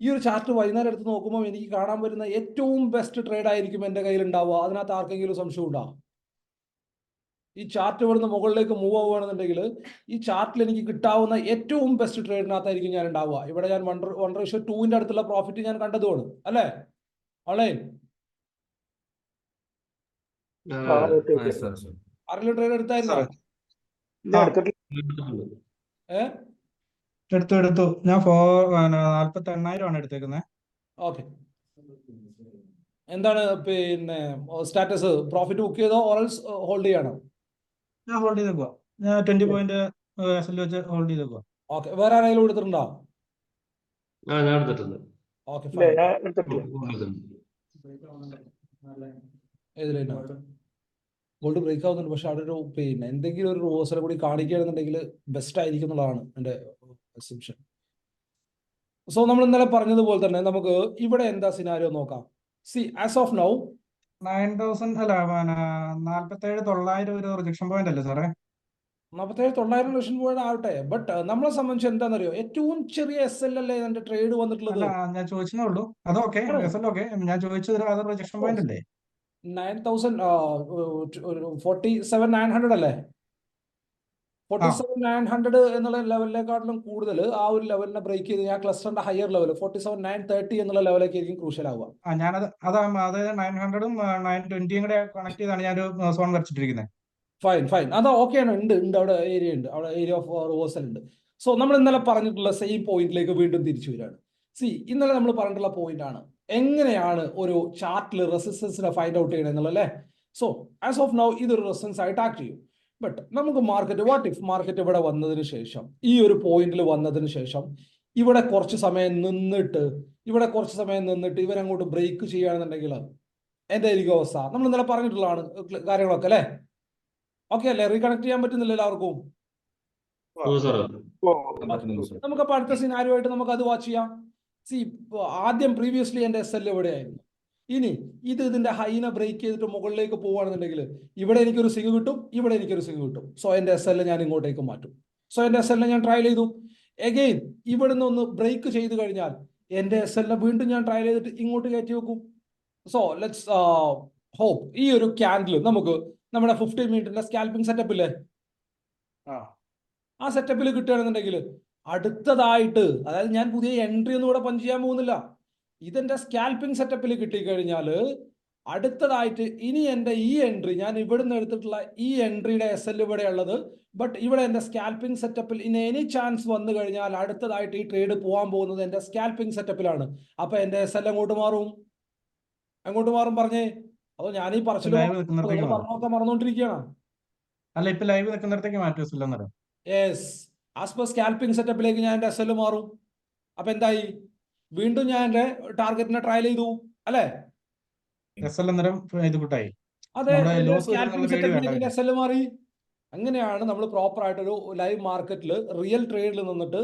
ഈ ഒരു ചാർട്ട് വൈകുന്നേരം എടുത്ത് നോക്കുമ്പോൾ എനിക്ക് കാണാൻ പറ്റുന്ന ഏറ്റവും ബെസ്റ്റ് ട്രേഡ് ആയിരിക്കും എൻ്റെ കയ്യിൽ ഉണ്ടാവുക. അതിനകത്ത് ആർക്കെങ്കിലും സംശയം ഉണ്ടാവും? ഈ ചാർട്ട് ഇവിടുന്ന് മുകളിലേക്ക് മൂവ് ആവുകയാണെന്നുണ്ടെങ്കിൽ ഈ ചാർട്ടിൽ എനിക്ക് കിട്ടാവുന്ന ഏറ്റവും ബെസ്റ്റ് ട്രേഡിനകത്തായിരിക്കും ഞാൻ ഉണ്ടാവുക. ഇവിടെ ഞാൻ 1:2 അടുത്തുള്ള പ്രോഫിറ്റ് ഞാൻ കണ്ടതുമാണ് അല്ലേ ഓൺലൈൻ. ആരെങ്കിലും ട്രേഡ് എടുത്തായിരുന്നോ? എടുത്തു. ഞാൻ 48,000 എടുത്തേക്കുന്നത്. ഓക്കെ, എന്താണ് സ്റ്റാറ്റസ്? പ്രോഫിറ്റ് ബുക്ക് ചെയ്തോ ഓറൽസ് ഹോൾഡ് ചെയ്യണം? ഞാൻ ഹോൾഡ് ചെയ്തേക്കുക. ഞാൻ 20 പോയിന്റ് SL വെച്ച് ഹോൾഡ് ചെയ്തേക്കുക. ഓക്കെ, വേറെ ആരെങ്കിലും എടുത്തിട്ടുണ്ടോ? ഓക്കെ, ഗോൾഡ് ബ്രേക്ക് ആവുന്നുണ്ട്. പക്ഷെ അവിടെ ഒരു എന്തെങ്കിലും ഒരു റിവേഴ്സൽ കൂടി കാണിക്കുകയാണെന്നുണ്ടെങ്കിൽ ബെസ്റ്റ് ആയിരിക്കും എന്നുള്ളതാണ് എൻ്റെ അസംഷൻ. സോ നമ്മൾ ഇന്നലെ പറഞ്ഞതുപോലെ തന്നെ നമുക്ക് ഇവിടെ എന്താ സിനാരിയോ നോക്കാം. ആസ് ഓഫ് നൗ 9,000 അല്ല 47,900 ഒരു റിജക്ഷൻ പോയിന്റ് അല്ലേ സാറേ? 47,900 റിജക്ഷൻ പോയിന്റ് ആവട്ടെ. ബട്ട് നമ്മളെ സംബന്ധിച്ച് എന്താണെന്നറിയോ, ഏറ്റവും ചെറിയ SL അല്ലേ എന്റെ ട്രേഡ് വന്നിട്ടുള്ളത്. ഞാൻ ചോദിച്ചേ ഉള്ളൂ. അതൊക്കെ ഞാൻ ചോദിച്ചത് അത് റിജക്ഷൻ പോയിന്റ് അല്ലേ? 47,900 അല്ലേ? 47,900 എന്നുള്ള ലെവലിനെക്കാട്ടിലും കൂടുതൽ ആ ഒരു ലെവലിനെ ബ്രേക്ക് ചെയ്ത് ഞാൻ ക്ലസ്റ്ററിന്റെ ഹയർ ലെവൽ 47,930 എന്നുള്ള ലെവലിലേക്ക് ആയിരിക്കും ക്രൂഷ്യൽ ആവുക. ഞാനത് 900ഉം 920 കൂടെ കണക്ട് ചെയ്താണ് ഞാനൊരു സോൺ വരച്ചിട്ടിരിക്കുന്നത്. ഫൈൻ അത് ഓക്കെയാണ്. ഉണ്ട് അവിടെ ഏരിയ ഉണ്ട്, അവിടെ ഏരിയ ഓഫ് റിവേഴ്സൽ ഉണ്ട്. സോ നമ്മൾ ഇന്നലെ പറഞ്ഞിട്ടുള്ള സെയിം പോയിന്റിലേക്ക് വീണ്ടും തിരിച്ചു വരികയാണ്. ഇന്നലെ നമ്മൾ പറഞ്ഞിട്ടുള്ള പോയിന്റ് ആണ് എങ്ങനെയാണ് ഒരു ചാർട്ടിൽ റെസിസ്റ്റൻസിനെ ഫൈൻഡ് ഔട്ട് ചെയ്യണം എന്നുള്ളത് അല്ലേ. സോ ആസ് ഓഫ് നൗ ഇതൊരു റെസിസ്റ്റൻസ് ആയിട്ട് ആക്ട് ചെയ്യും. ബട്ട് നമുക്ക് മാർക്കറ്റ് ഇവിടെ വന്നതിന് ശേഷം, ഈ ഒരു പോയിന്റിൽ വന്നതിന് ശേഷം ഇവിടെ കുറച്ച് സമയം നിന്നിട്ട് ഇവരങ്ങോട്ട് ബ്രേക്ക് ചെയ്യുകയാണെന്നുണ്ടെങ്കിൽ എന്തായിരിക്കും അവസ്ഥ? നമ്മൾ ഇന്നലെ പറഞ്ഞിട്ടുള്ളതാണ് കാര്യങ്ങളൊക്കെ അല്ലേ. ഓക്കെ അല്ലേ? റീകണക്ട് ചെയ്യാൻ പറ്റുന്നില്ല എല്ലാവർക്കും? നമുക്കപ്പോൾ അടുത്ത സിനാരിയോ ആയിട്ട് നമുക്ക് അത് വാച്ച് ചെയ്യാം. ആദ്യം പ്രീവിയസ്ലി എൻ്റെ SL എവിടെയായിരുന്നു? ഇനി ഇതിന്റെ ഹൈനെ ബ്രേക്ക് ചെയ്തിട്ട് മുകളിലേക്ക് പോവുകയാണെന്നുണ്ടെങ്കിൽ ഇവിടെ എനിക്കൊരു സിഗ് കിട്ടും, ഇവിടെ എനിക്കൊരു സിഗ് കിട്ടും. സോ എൻ്റെ SL ഞാൻ ഇങ്ങോട്ടേക്ക് മാറ്റും. സോ എൻ്റെ SL ഞാൻ ട്രയൽ ചെയ്തു. എഗെയിൻ ഇവിടുന്ന് ഒന്ന് ബ്രേക്ക് ചെയ്ത് കഴിഞ്ഞാൽ എൻ്റെ എസ് എല്ലിനെ വീണ്ടും ഞാൻ ട്രയൽ ചെയ്തിട്ട് ഇങ്ങോട്ട് കയറ്റി വെക്കും. സോ ലെറ്റ്സ് ഹോപ്പ് ഈ ഒരു ക്യാൻഡിൽ നമുക്ക് നമ്മുടെ 15 മിനിറ്റിന്റെ സ്കാൽപ്പിംഗ് സെറ്റപ്പ് ഇല്ലേ, ആ സെറ്റപ്പിൽ കിട്ടുകയാണെന്നുണ്ടെങ്കിൽ അടുത്തതായിട്ട്, അതായത് ഞാൻ പുതിയ എൻട്രി ഒന്നും ഇവിടെ പഞ്ച് ചെയ്യാൻ പോകുന്നില്ല, ഇതെന്റെ സ്കാൽപ്പിംഗ് സെറ്റപ്പിൽ കിട്ടിക്കഴിഞ്ഞാൽ അടുത്തതായിട്ട് ഇനി എൻ്റെ ഈ എൻട്രി, ഞാൻ ഇവിടുന്ന് എടുത്തിട്ടുള്ള ഈ എൻട്രിയുടെ എസ് എൽ ഇവിടെ ഉള്ളത്, ബട്ട് ഇവിടെ എൻ്റെ സ്കാൽപ്പിംഗ് സെറ്റപ്പിൽ ഇനി എനി ചാൻസ് വന്നു കഴിഞ്ഞാൽ അടുത്തതായിട്ട് ഈ ട്രേഡ് പോകാൻ പോകുന്നത് എൻ്റെ സ്കാൽപ്പിംഗ് സെറ്റപ്പിലാണ്. അപ്പൊ എൻ്റെ എസ് എൽ എങ്ങോട്ട് മാറും? എങ്ങോട്ട് മാറും പറഞ്ഞേ? അതോ ഞാൻ ഈ പറച്ചിൽ പറഞ്ഞൊക്കെ മറന്നുകൊണ്ടിരിക്കുകയാണ്? അല്ല, ഇപ്പൊ ലൈവ് നിൽക്കുന്നിടത്തേക്ക് മാറ്റി. യെസ്, ആസ് പെർ സ്കാൽപ്പിംഗ് സെറ്റപ്പിലേക്ക് ഞാൻ എൻ്റെ എസ് എൽ മാറും. അപ്പൊ എന്തായി? വീണ്ടും ഞാൻ എൻ്റെ ടാർഗറ്റിനെ ട്രയൽ ചെയ്തു അല്ലെ? അതെ, സ്കാൽപ്പിംഗ് സെറ്റപ്പിലേക്ക് എസ് എൽ മാറി. അങ്ങനെയാണ് നമ്മൾ പ്രോപ്പർ ആയിട്ടൊരു ലൈവ് മാർക്കറ്റിൽ റിയൽ ട്രേഡിൽ നിന്നിട്ട്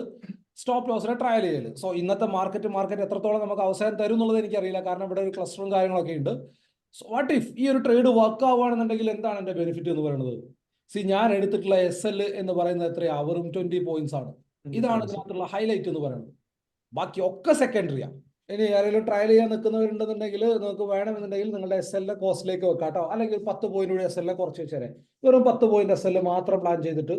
സ്റ്റോപ്പ് ലോസിനെ ട്രയൽ ചെയ്യല്. സോ ഇന്നത്തെ മാർക്കറ്റ് എത്രത്തോളം നമുക്ക് അവസരം തരും എന്നുള്ളത് എനിക്കറിയില്ല, കാരണം ഇവിടെ ഒരു ക്ലസ്റ്ററും കാര്യങ്ങളൊക്കെ ഉണ്ട്. സോ വാട്ട് ഇഫ് ഈ ഒരു ട്രേഡ് വർക്ക് ആവുകയാണെന്നുണ്ടെങ്കിൽ എന്താണ് എൻ്റെ ബെനിഫിറ്റ് എന്ന് പറയുന്നത്? ഞാൻ എടുത്തിട്ടുള്ള എസ് എൽ എന്ന് പറയുന്നത് എത്രയാ? വെറും 20 പോയിന്റ്സ് ആണ്. ഇതാണ് ഇതിനകത്തുള്ള ഹൈലൈറ്റ് എന്ന് പറയുന്നത്. ബാക്കി ഒക്കെ സെക്കൻഡറിയാണ്. ഇനി ആരെങ്കിലും ട്രയൽ ചെയ്യാൻ നിൽക്കുന്നവരുണ്ടെന്നുണ്ടെങ്കിൽ നിങ്ങൾക്ക് വേണമെന്നുണ്ടെങ്കിൽ നിങ്ങളുടെ എസ് എല്ലിന്റെ കോസ്റ്റിലേക്ക് വെക്കാം കേട്ടോ. അല്ലെങ്കിൽ 10 പോയിന്റ് കൂടി എസ് എല്ലിനെ കുറച്ച് വെച്ചേരെ, വെറും 10 പോയിന്റ് എസ് എൽ മാത്രം പ്ലാൻ ചെയ്തിട്ട്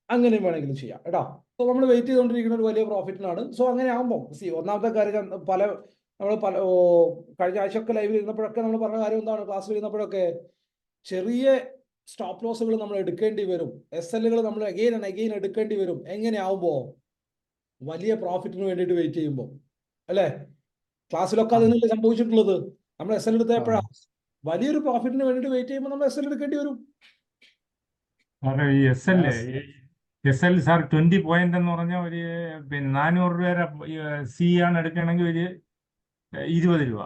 അങ്ങനെയും വേണമെങ്കിലും ചെയ്യാം കേട്ടോ. സോ നമ്മൾ വെയിറ്റ് ചെയ്തുകൊണ്ടിരിക്കുന്ന ഒരു വലിയ പ്രോഫിറ്റിനാണ്. സോ അങ്ങനെ ആകുമ്പോൾ ഒന്നാമത്തെ കാര്യം, നമ്മൾ കഴിഞ്ഞ ആഴ്ചയൊക്കെ ലൈവിൽ ഇരുന്നപ്പോഴൊക്കെ നമ്മൾ പറഞ്ഞ കാര്യം എന്താണ്? ക്ലാസ്സിൽ ഇരുന്നപ്പോഴൊക്കെ ചെറിയ സ്റ്റോപ്പ് ലോസുകൾ നമ്മൾ എടുക്കേണ്ടി വരും, എസ് എല്ലുകൾ നമ്മൾ അഗെയിൻ ആൻഡ് അഗെയിൻ എടുക്കേണ്ടി വരും. എങ്ങനെയാവുമ്പോ? വലിയ പ്രോഫിറ്റിന് വേണ്ടിയിട്ട് വെയിറ്റ് ചെയ്യുമ്പോൾ അല്ലേ? ക്ലാസ്സിലൊക്കെ അതിനല്ലേ സംഭവിച്ചിട്ടുള്ളത്. നമ്മൾ എസ് എൽ എടുത്തപ്പോഴാണ് വലിയൊരു പ്രോഫിറ്റിന് വേണ്ടിയിട്ട് വെയിറ്റ് ചെയ്യുമ്പോൾ നമ്മൾ എസ് എൽ എടുക്കേണ്ടി വരും. എസ് എൽ സാർ 20 പോയിന്റ് എന്ന് പറഞ്ഞാൽ ഒരു 400 രൂപ സി ആണ് എടുക്കുകയാണെങ്കിൽ ഒരു 20 രൂപ.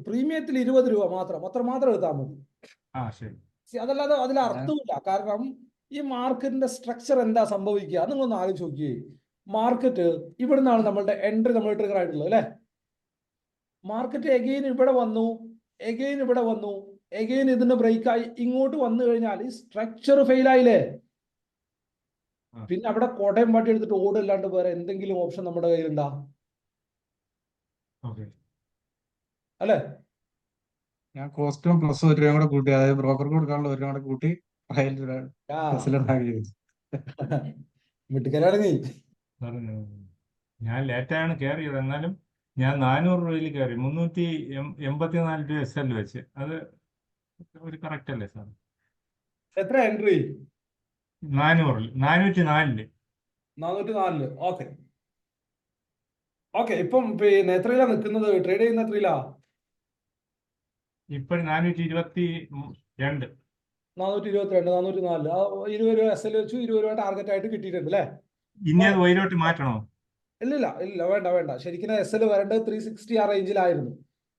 പ്രീമിയത്തിൽ 20 രൂപ മാത്രം, അത്ര മാത്രം എടുത്താൽ മതി. ശരി. അതല്ലാതെ അതിൽ അർത്ഥമില്ല. കാരണം ഈ മാർക്കറ്റിന്റെ സ്ട്രക്ചർ എന്താ സംഭവിക്കുക നിങ്ങളൊന്ന് ആലോചിച്ച് നോക്കിയേ. മാർക്കറ്റ് ഇവിടുന്നാണ് നമ്മളുടെ എൻട്രി, നമ്മൾ ട്രിഗർ ആയിട്ടുള്ളത് അല്ലെ? മാർക്കറ്റ് എഗെയിൻ ഇവിടെ വന്നു, എഗെയിൻ ഇവിടെ വന്നു, എഗെയിൻ ഇതിന്റെ ബ്രേക്കായി ഇങ്ങോട്ട് വന്നു കഴിഞ്ഞാൽ ഈ സ്ട്രക്ചർ ഫെയിൽ ആയില്ലേ? പിന്നെ അവിടെ കോട്ടയം പാട്ടി എടുത്തിട്ട് ഓടല്ലാണ്ട് വേറെ എന്തെങ്കിലും ഓപ്ഷൻ നമ്മുടെ കയ്യിലുണ്ടാ? അല്ലെ? ഞാൻ കോസ്റ്റും പ്ലസ് 1 രൂപ കൂടെ കൂട്ടി, അതായത് ബ്രോക്കർക്ക് കൊടുക്കാനുള്ള 1 രൂപ കൂടെ കൂട്ടി വീട്ടുകാരാണെങ്കിൽ ഞാൻ ലേറ്റാണ് കയറിയത്, എന്നാലും ഞാൻ 400 രൂപയിൽ കയറി 384 രൂപ എസ് എൽ വെച്ച്. അത് ഒരു കറക്റ്റ് അല്ലേ സാർ? എത്ര എൻട്രി? 404. ഓക്കെ. ഇപ്പം പിന്നെ എത്രയിലാ നിൽക്കുന്നത്? ട്രേഡ് ചെയ്യുന്ന എത്രയിലാ? ഇപ്പോഴും 422. 422, 404. 20 രൂപ എസ് എൽ വെച്ചു, 20 രൂപ ടാർഗറ്റ് ആയിട്ട് കിട്ടിയിട്ടുണ്ട് അല്ലേ? ഇനി അത് വൈരോട്ട് മാറ്റണോ? ഇല്ല, വേണ്ട. ശരിക്കും എസ് എൽ വരേണ്ടത് 360 ആ റേഞ്ചിലായിരുന്നു.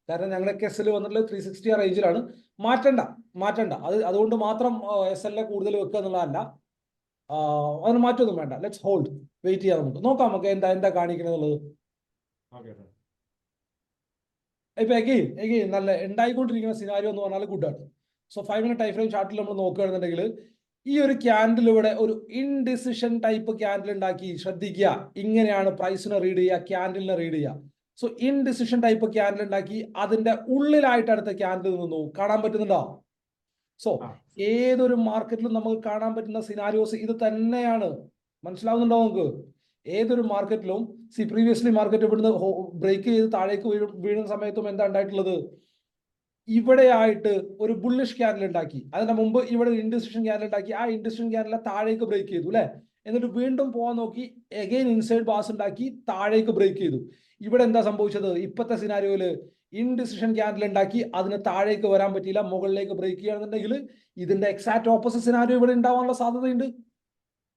കാരണം ഞങ്ങളൊക്കെ എസ് എൽ വന്നിട്ടുള്ളത് 360 ആ റേഞ്ചിലാണ്. മാറ്റണ്ട. അതുകൊണ്ട് മാത്രം എസ് എല്ലിനെ കൂടുതൽ വെക്കുക എന്നുള്ളതല്ല. അതിന് മാറ്റമൊന്നും വേണ്ട. ലെറ്റ്സ് ഹോൾഡ്, വെയിറ്റ് ചെയ്യാം. നോക്കാം നമുക്ക് എന്താ കാണിക്കണമെന്നുള്ളത്. ഇപ്പൊ എഗെയിൻ നല്ല ഉണ്ടായിക്കൊണ്ടിരിക്കുന്ന സിനാരിയോ എന്ന് പറഞ്ഞാൽ ഗുഡാണ്. സോ 5 മിനിറ്റ് ടൈം ഫ്രെയിം ചാർട്ടിൽ നമ്മൾ നോക്കുകയാണെന്നുണ്ടെങ്കിൽ ഈ ഒരു ക്യാൻഡിൽ ഇവിടെ ഒരു ഇൻഡിസിഷൻ ടൈപ്പ് ക്യാൻഡിൽ ഉണ്ടാക്കി. ശ്രദ്ധിക്കുക, ഇങ്ങനെയാണ് പ്രൈസിനെ റീഡ് ചെയ്യുക, ക്യാൻഡിലിനെ റീഡ് ചെയ്യുക. സോ ഇൻഡിസിഷൻ ടൈപ്പ് ക്യാൻഡിൽ ഉണ്ടാക്കി, അതിന്റെ ഉള്ളിലായിട്ട് അടുത്ത ക്യാൻഡിൽ നിന്നു. കാണാൻ പറ്റുന്നുണ്ടോ? സോ ഏതൊരു മാർക്കറ്റിലും നമുക്ക് കാണാൻ പറ്റുന്ന സിനാരിയോസ് ഇത് തന്നെയാണ്. മനസ്സിലാവുന്നുണ്ടോ നമുക്ക്? ഏതൊരു മാർക്കറ്റിലും പ്രീവിയസ്ലി മാർക്കറ്റ് ഇവിടുന്ന് ബ്രേക്ക് ചെയ്ത് താഴേക്ക് വീഴുന്ന സമയത്തും എന്താ ഉണ്ടായിട്ടുള്ളത്? ഇവിടെയായിട്ട് ഒരു ബുള്ളിഷ് ക്യാൻഡിൽ ഉണ്ടാക്കി, അതിന്റെ മുമ്പ് ഇവിടെ ഇൻഡിസിഷൻ ക്യാൻഡിൽ ഉണ്ടാക്കി, ആ ഇൻഡിസിഷൻ ക്യാൻഡിലെ താഴേക്ക് ബ്രേക്ക് ചെയ്തു അല്ലെ? എന്നിട്ട് വീണ്ടും പോകാൻ നോക്കി, എഗെയിൻ ഇൻസൈഡ് ബാസ് ഉണ്ടാക്കി, താഴേക്ക് ബ്രേക്ക് ചെയ്തു. ഇവിടെ എന്താ സംഭവിച്ചത്? ഇപ്പോഴത്തെ സിനാരിയോയില് ഇൻഡിസിഷൻ ക്യാൻഡിൽ ഉണ്ടാക്കി, അതിന് താഴേക്ക് വരാൻ പറ്റിയില്ല, മുകളിലേക്ക് ബ്രേക്ക് ചെയ്യുകയാണെന്നുണ്ടെങ്കിൽ ഇതിന്റെ എക്സാക്ട് ഓപ്പോസിറ്റ് സിനാരിയോ ഇവിടെ ഉണ്ടാവാനുള്ള സാധ്യതയുണ്ട്.